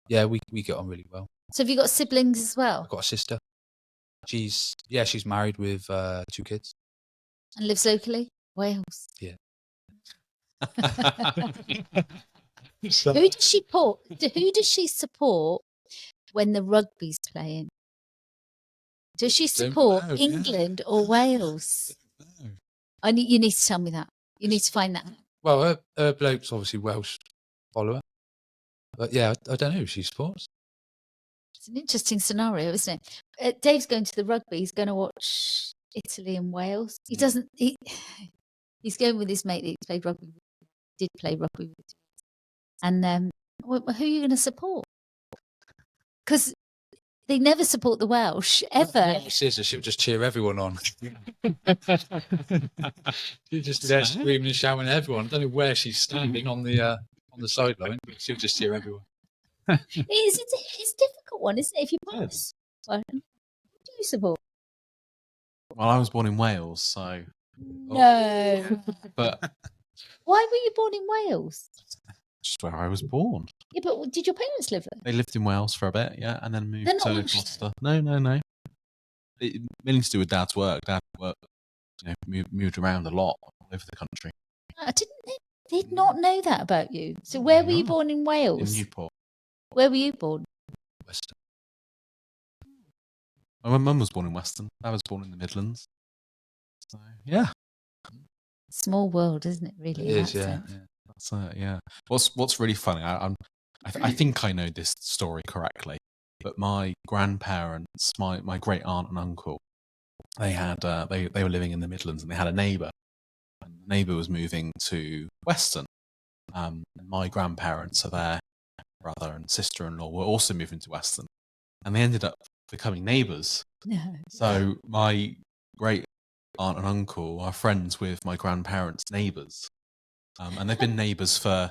yeah, we get on really well. So have you got siblings as well? I've got a sister. She's married with 2 kids. And lives locally? Wales. Yeah. Who does she support when the rugby's playing? Does she support England or Wales? No. You need to tell me that. You need to find that. Well, her bloke's obviously Welsh follower. But yeah, I don't know who she supports. It's an interesting scenario, isn't it? Dave's going to the rugby. He's going to watch Italy and Wales. He doesn't. He's going with his mate that he played rugby with. Did play rugby with. And who are you going to support? Because they never support the Welsh ever. She'll just cheer everyone on. She's just there screaming and shouting at everyone. I don't know where she's standing on the sideline, but she'll just cheer everyone. It's a difficult one, isn't it? If you pass, who do you support? Well, I was born in Wales, so no. But why were you born in Wales? Just where I was born. Yeah, but did your parents live there? They lived in Wales for a bit, yeah, and then moved to Gloucester. No. It mainly to do with Dad's work. Dad worked, moved around a lot all over the country. I did not know that about you. So where were you born in Wales? In Newport. Where were you born? Western. My mum was born in Western. I was born in the Midlands. So yeah. Small world, isn't it? Really, it is. Yeah. That's it. Yeah. What's really funny? I think I know this story correctly, but my grandparents, my great aunt and uncle, they had they were living in the Midlands, and they had a neighbour. And the neighbour was moving to Western. And my grandparents, so their brother and sister-in-law, were also moving to Western, and they ended up becoming neighbours. No. So my great aunt and uncle are friends with my grandparents' neighbours, and they've been neighbours for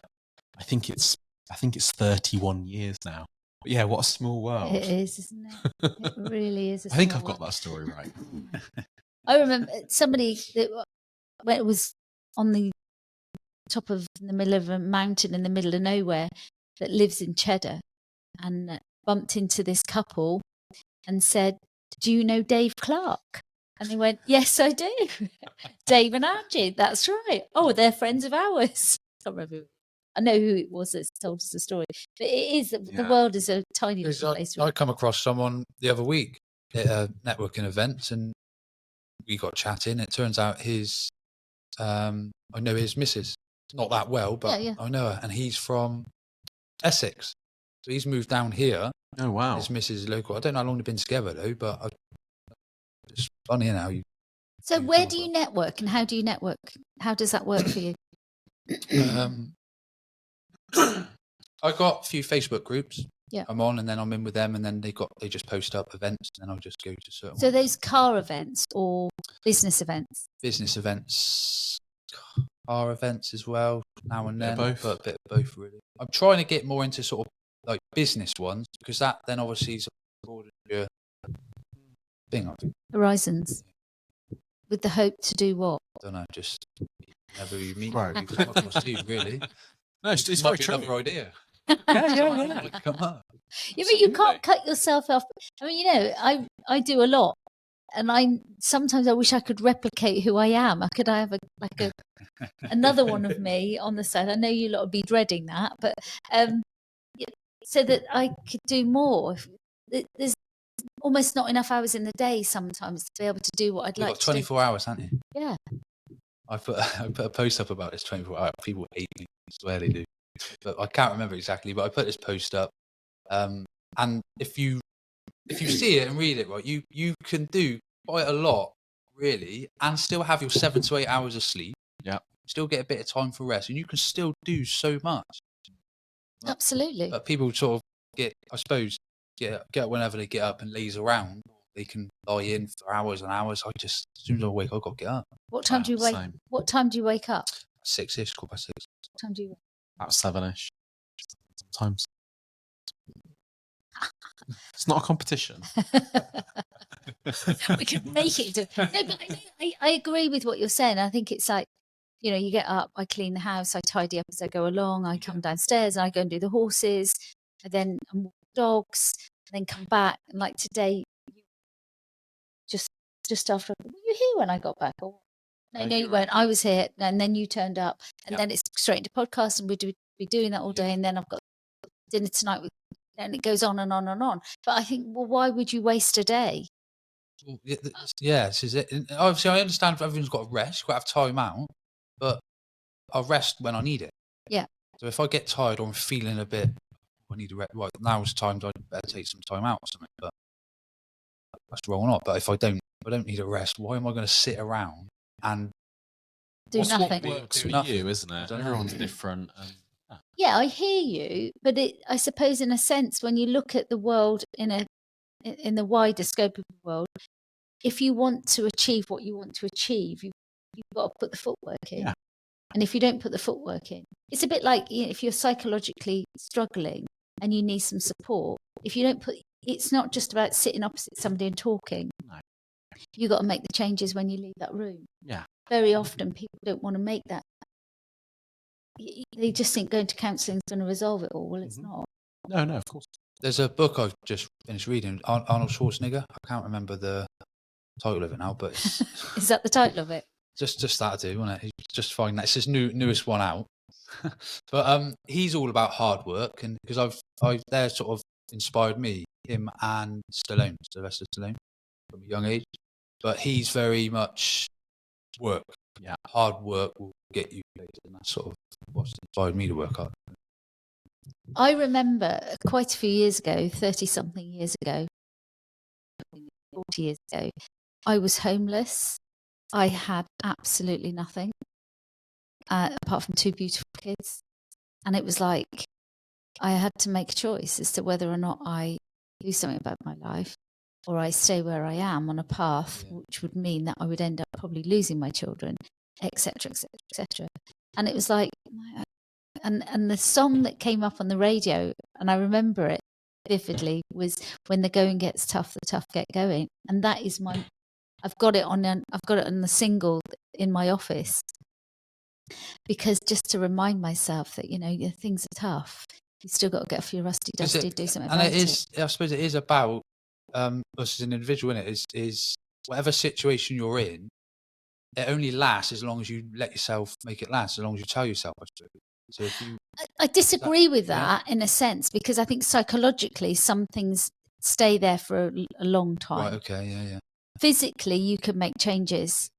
I think it's 31 years now. But yeah, what a small world. It is, isn't it? It really is. I think I've got that story right. I remember somebody that was on the top of the middle of a mountain in the middle of nowhere that lives in Cheddar, and bumped into this couple and said, "Do you know Dave Clark?" And they went, "Yes, I do." Dave and Angie, that's right. Oh, they're friends of ours. I know who it was that told us the story. But it is, the world is a tiny little place. I come across someone the other week at a networking event, and we got chatting. It turns out I know his missus. not that well, but Yeah. I know her, and he's from Essex. So he's moved down here. Oh wow. His missus is local. I don't know how long they've been together though, but it's funny how you. So where do you network, and how do you network? How does that work for you? I got a few Facebook groups. Yeah. I'm on, and then I'm in with them, and then they just post up events, and then I'll just go to certain. So ones. those car events or business events? Business events, car events as well. Now and then, both. but a bit of both really. I'm trying to get more into sort of like business ones because that then obviously is broader your thing. I think. Horizons. With the hope to do what? I don't know, just whenever you meet, Right. you come across you really. No, it's Might very be true. another idea. Yeah. Come up. Yeah, but you can't cut yourself off. I mean, you know, I do a lot, and sometimes I wish I could replicate who I am. I have another one of me on the side. I know you lot would be dreading that, but so that I could do more. There's almost not enough hours in the day sometimes to be able to do what I'd You've like got to 24 hours, haven't you? do. Yeah. I put a post up about this 24 hours. People hate me. I swear they do. But I can't remember exactly. But I put this post up, and if you see it and read it right, you can do quite a lot really, and still have your 7 to 8 hours of sleep. Yeah. Still get a bit of time for rest, and you can still do so much. Absolutely. But people sort of get up whenever they get up and laze around. They can lie in for hours and hours. As soon as I wake, I've got to get up. What time do you wake? Same. What time do you wake up? 6-ish, 6:15. What time do you? About 7-ish. Sometimes. It's not a competition. We could make it. No, but I agree with what you're saying. I think it's like, you know, you get up, I clean the house, I tidy up as I go along, I come downstairs and I go and do the horses, and then I walk the dogs, and then come back. And like today, just after, were you here when I got back? Or no, you weren't. I was here, and then you turned up, and then it's straight into podcast, and we'd be doing that all day, and then I've got dinner tonight with, and it goes on and on and on. But I think, well, why would you waste a day? Well, yeah, this is it. And obviously, I understand everyone's got to rest, you've got to have time out, but I'll rest when I need it. Yeah. So if I get tired or I'm feeling a bit, I need to rest. Right, now's the time I better take some time out or something. But that's wrong or not. But if I don't need a rest, why am I going to sit around and Do nothing. What works for nothing. you, isn't it? Everyone's different. And, Yeah, I hear you, but I suppose in a sense, when you look at the world in the wider scope of the world, if you want to achieve what you want to achieve, you've got to put the footwork in. Yeah. And if you don't put the footwork in, it's a bit like, you know, if you're psychologically struggling and you need some support, if you don't it's not just about sitting opposite somebody and talking. No. You've got to make the changes when you leave that room. Yeah. Very often people don't want to make that. They just think going to counselling is going to resolve it all. Well, it's not. No, of course. There's a book I've just finished reading, Arnold Schwarzenegger. I can't remember the title of it now, but it's Is that the title of it? just that I do, isn't it? Just find that it's his newest one out. But he's all about hard work, and because they're sort of inspired me, him and Sylvester Stallone, from a young age. But he's very much work. Yeah. Hard work will get you places, and that's sort of what's inspired me to work hard. I remember quite a few years ago, 30-something years ago, 40 years ago, I was homeless. I had absolutely nothing, apart from 2 beautiful kids. And it was like I had to make a choice as to whether or not I do something about my life or I stay where I am on a path, which would mean that I would end up probably losing my children, etc., etc., etc. And it was like, and the song that came up on the radio, and I remember it vividly, was "When the going gets tough, the tough get going." And that is I've got it on the single in my office, because just to remind myself that, you know, things are tough. You still got to get off your rusty dusty, do something about it. And it is, I suppose, it is about us as an individual. In it is whatever situation you're in, it only lasts as long as you let yourself make it last. As long as you tell yourself. So if you, I disagree with that in a sense, because I think psychologically some things stay there for a long time. right, okay, yeah. Physically, you can make changes.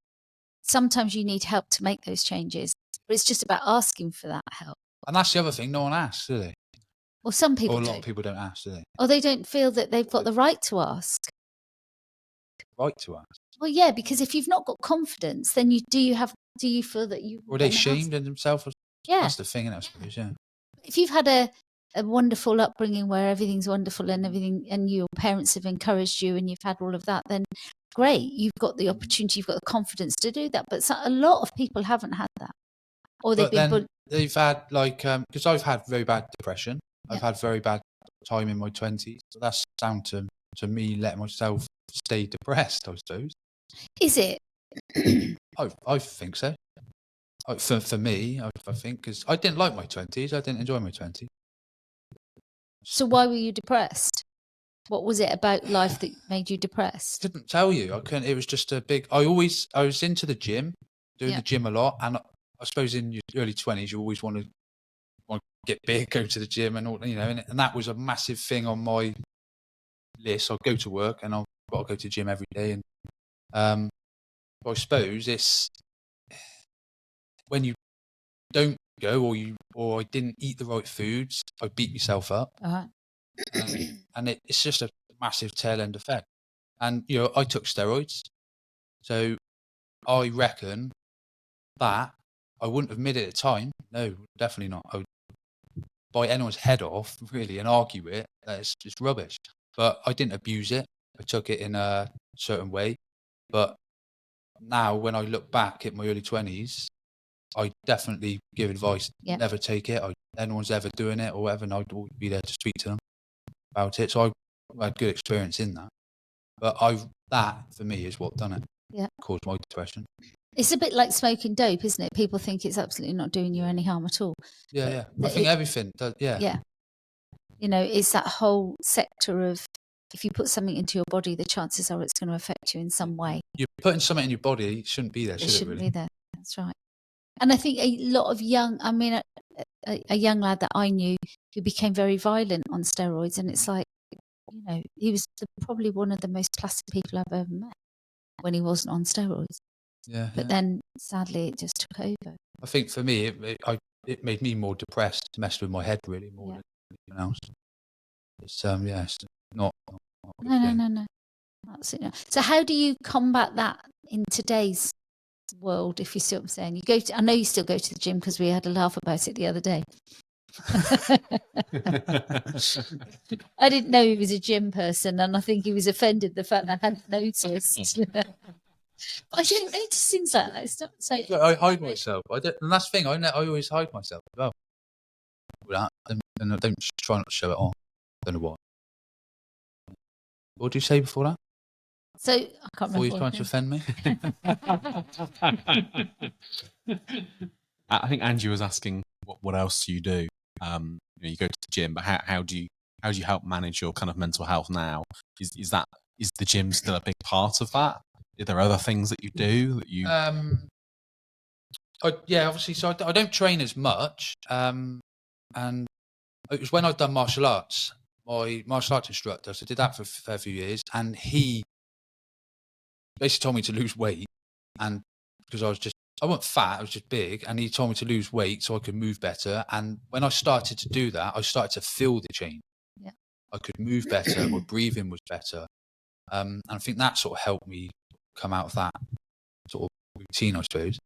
Sometimes you need help to make those changes. But it's just about asking for that help. And that's the other thing. No one asks, do they? Or some people Or a lot do. of people don't ask, do they? Or they don't feel that they've got the right to ask. Right to ask. Well, yeah, because if you've not got confidence, then do you feel that you... Or are they shamed in themselves? Yeah. That's the thing, I suppose, yeah. If you've had a wonderful upbringing where everything's wonderful and everything, and your parents have encouraged you and you've had all of that, then great, you've got the opportunity, you've got the confidence to do that. But a lot of people haven't had that, or they've been. They've had because I've had very bad depression. I've had very bad time in my 20s. So that's down to me letting myself stay depressed, I suppose. Is it? I think so. For me, I think, because I didn't like my 20s. I didn't enjoy my 20s. So why were you depressed? What was it about life that made you depressed? I couldn't tell you. I couldn't. It was just a big. I was into the gym, doing the gym a lot, and I suppose in your early 20s you always want to get big, go to the gym, and all, and that was a massive thing on my list. I'll go to work and I've got to go to the gym every day, and I suppose it's when you don't go, or I didn't eat the right foods, I beat myself up. And it's just a massive tail end effect. And I took steroids, so I reckon that I wouldn't admit it at the time. No, definitely not. I would bite anyone's head off, really, and argue it. That it's just rubbish. But I didn't abuse it. I took it in a certain way. But now, when I look back at my early 20s, I definitely give advice. Never take it. Anyone's ever doing it or whatever, and I'd always be there to speak to them about it. So I had good experience in that. But that for me is what done it. Yeah. Caused my depression. It's a bit like smoking dope, isn't it? People think it's absolutely not doing you any harm at all. Yeah. I think everything does. Yeah. Yeah. It's that whole sector of, if you put something into your body, the chances are it's going to affect you in some way. You're putting something in your body, it shouldn't be there, It should it? Shouldn't be there. That's right. And I think a lot of a young lad that I knew who became very violent on steroids, and it's like, he was probably one of the most placid people I've ever met when he wasn't on steroids. Yeah. But then, sadly, it just took over. I think for me, it made me more depressed, messed with my head really more than anything else. It's it's not. No. Absolutely not. So how do you combat that in today's world, if you see what I'm saying? I know you still go to the gym, because we had a laugh about it the other day. I didn't know he was a gym person, and I think he was offended the fact that I hadn't noticed. I don't notice things like that. It's not so. I hide myself. And that's the thing. I always hide myself as well. And I don't try not to show it on. Don't know what. What did you say before that? So I can't remember. Before you trying to offend me? I think Angie was asking what else do you do? You go to the gym, but how do you help manage your kind of mental health now? Is the gym still a big part of that? Are there other things that you do that you? Obviously. So I don't train as much. And it was when I'd done martial arts. My martial arts instructor, so I did that for a fair few years, and he basically told me to lose weight, and because I wasn't fat, I was just big, and he told me to lose weight so I could move better. And when I started to do that, I started to feel the change. Yeah. I could move better, my breathing was better. And I think that sort of helped me come out of that sort of routine, I suppose.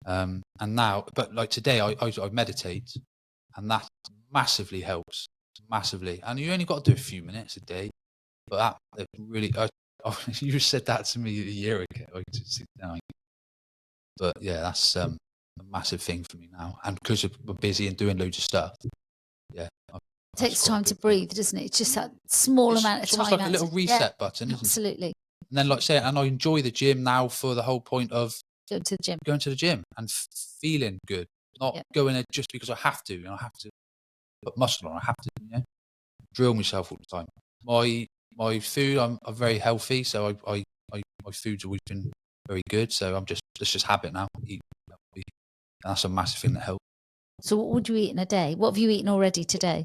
And now, but like today, I meditate, and that massively helps, massively. And you only got to do a few minutes a day, but that really, you said that to me a year ago. But yeah, that's a massive thing for me now. And because we're busy and doing loads of stuff, it takes time to breathe, doesn't it? It's just that small amount of time. It's almost like a little reset button, isn't it? Absolutely. And then, like I say, and I enjoy the gym now for the whole point of going to the gym and feeling good, not going there just because I have to. I have to put muscle on. I have to, drill myself all the time. My food, I'm very healthy, so my food's always been very good. So it's just habit now. Eat healthy. And that's a massive thing that helps. So what would you eat in a day? What have you eaten already today?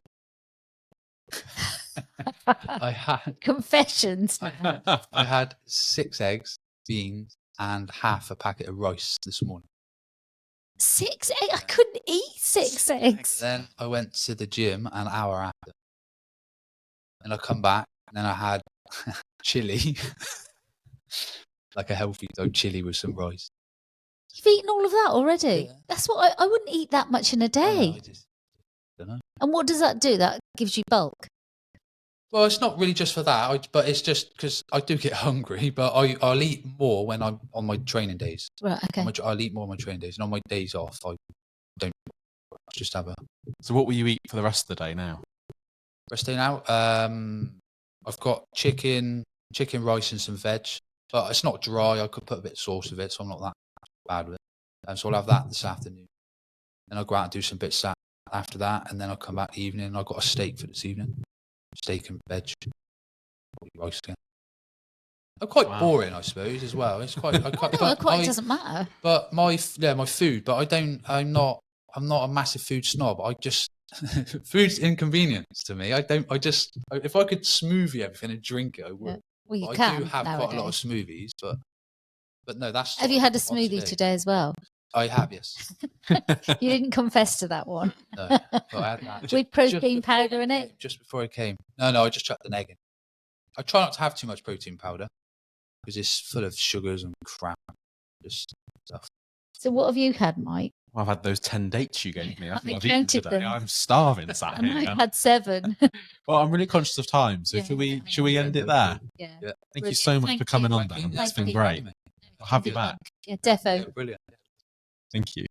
I had confessions. I had 6 eggs, beans, and half a packet of rice this morning. 6 eggs? I couldn't eat 6 eggs. Then I went to the gym an hour after. And I come back, and then I had chili, like a healthy dog chili with some rice. You've eaten all of that already? Yeah. That's what I wouldn't eat that much in a day. I just don't know. And what does that do? That gives you bulk? Well, it's not really just for that, but it's just because I do get hungry, but I'll eat more when I'm on my training days. Right, okay. I'll eat more on my training days, and on my days off, I don't just have a... So what will you eat for the rest of the day now? Rest day now, I've got chicken, rice, and some veg, but it's not dry. I could put a bit of sauce with it, so I'm not that bad with it. And so I'll have that this afternoon. Then I'll go out and do some bits after that, and then I'll come back evening, and I've got a steak for this evening. Steak and veg. Rice again. I'm quite boring, I suppose, as well. It's quite... It doesn't matter. But my food, but I'm not a massive food snob. I just... food's inconvenience to me. If I could smoothie everything and drink it, I would. Yeah. Well, you but can I do have nowadays. quite a lot of smoothies, but no, that's... Have you had a smoothie today as well? I have, yes. You didn't confess to that one. No, but I had that. With protein powder in it? Just before I came. No, I just chucked an egg in. I try not to have too much protein powder because it's full of sugars and crap, just stuff. So what have you had, Mike? Well, I've had those 10 dates you gave me. I think I I've eaten counted today. them. I'm starving, sat And here. I had 7. Well, I'm really conscious of time, so Yeah. should we end it there? Yeah. Thank you so much Thank for coming you. on, Dan. It's Thank been you. great. I'll have you back. Yeah, defo. Yeah, brilliant. Thank you.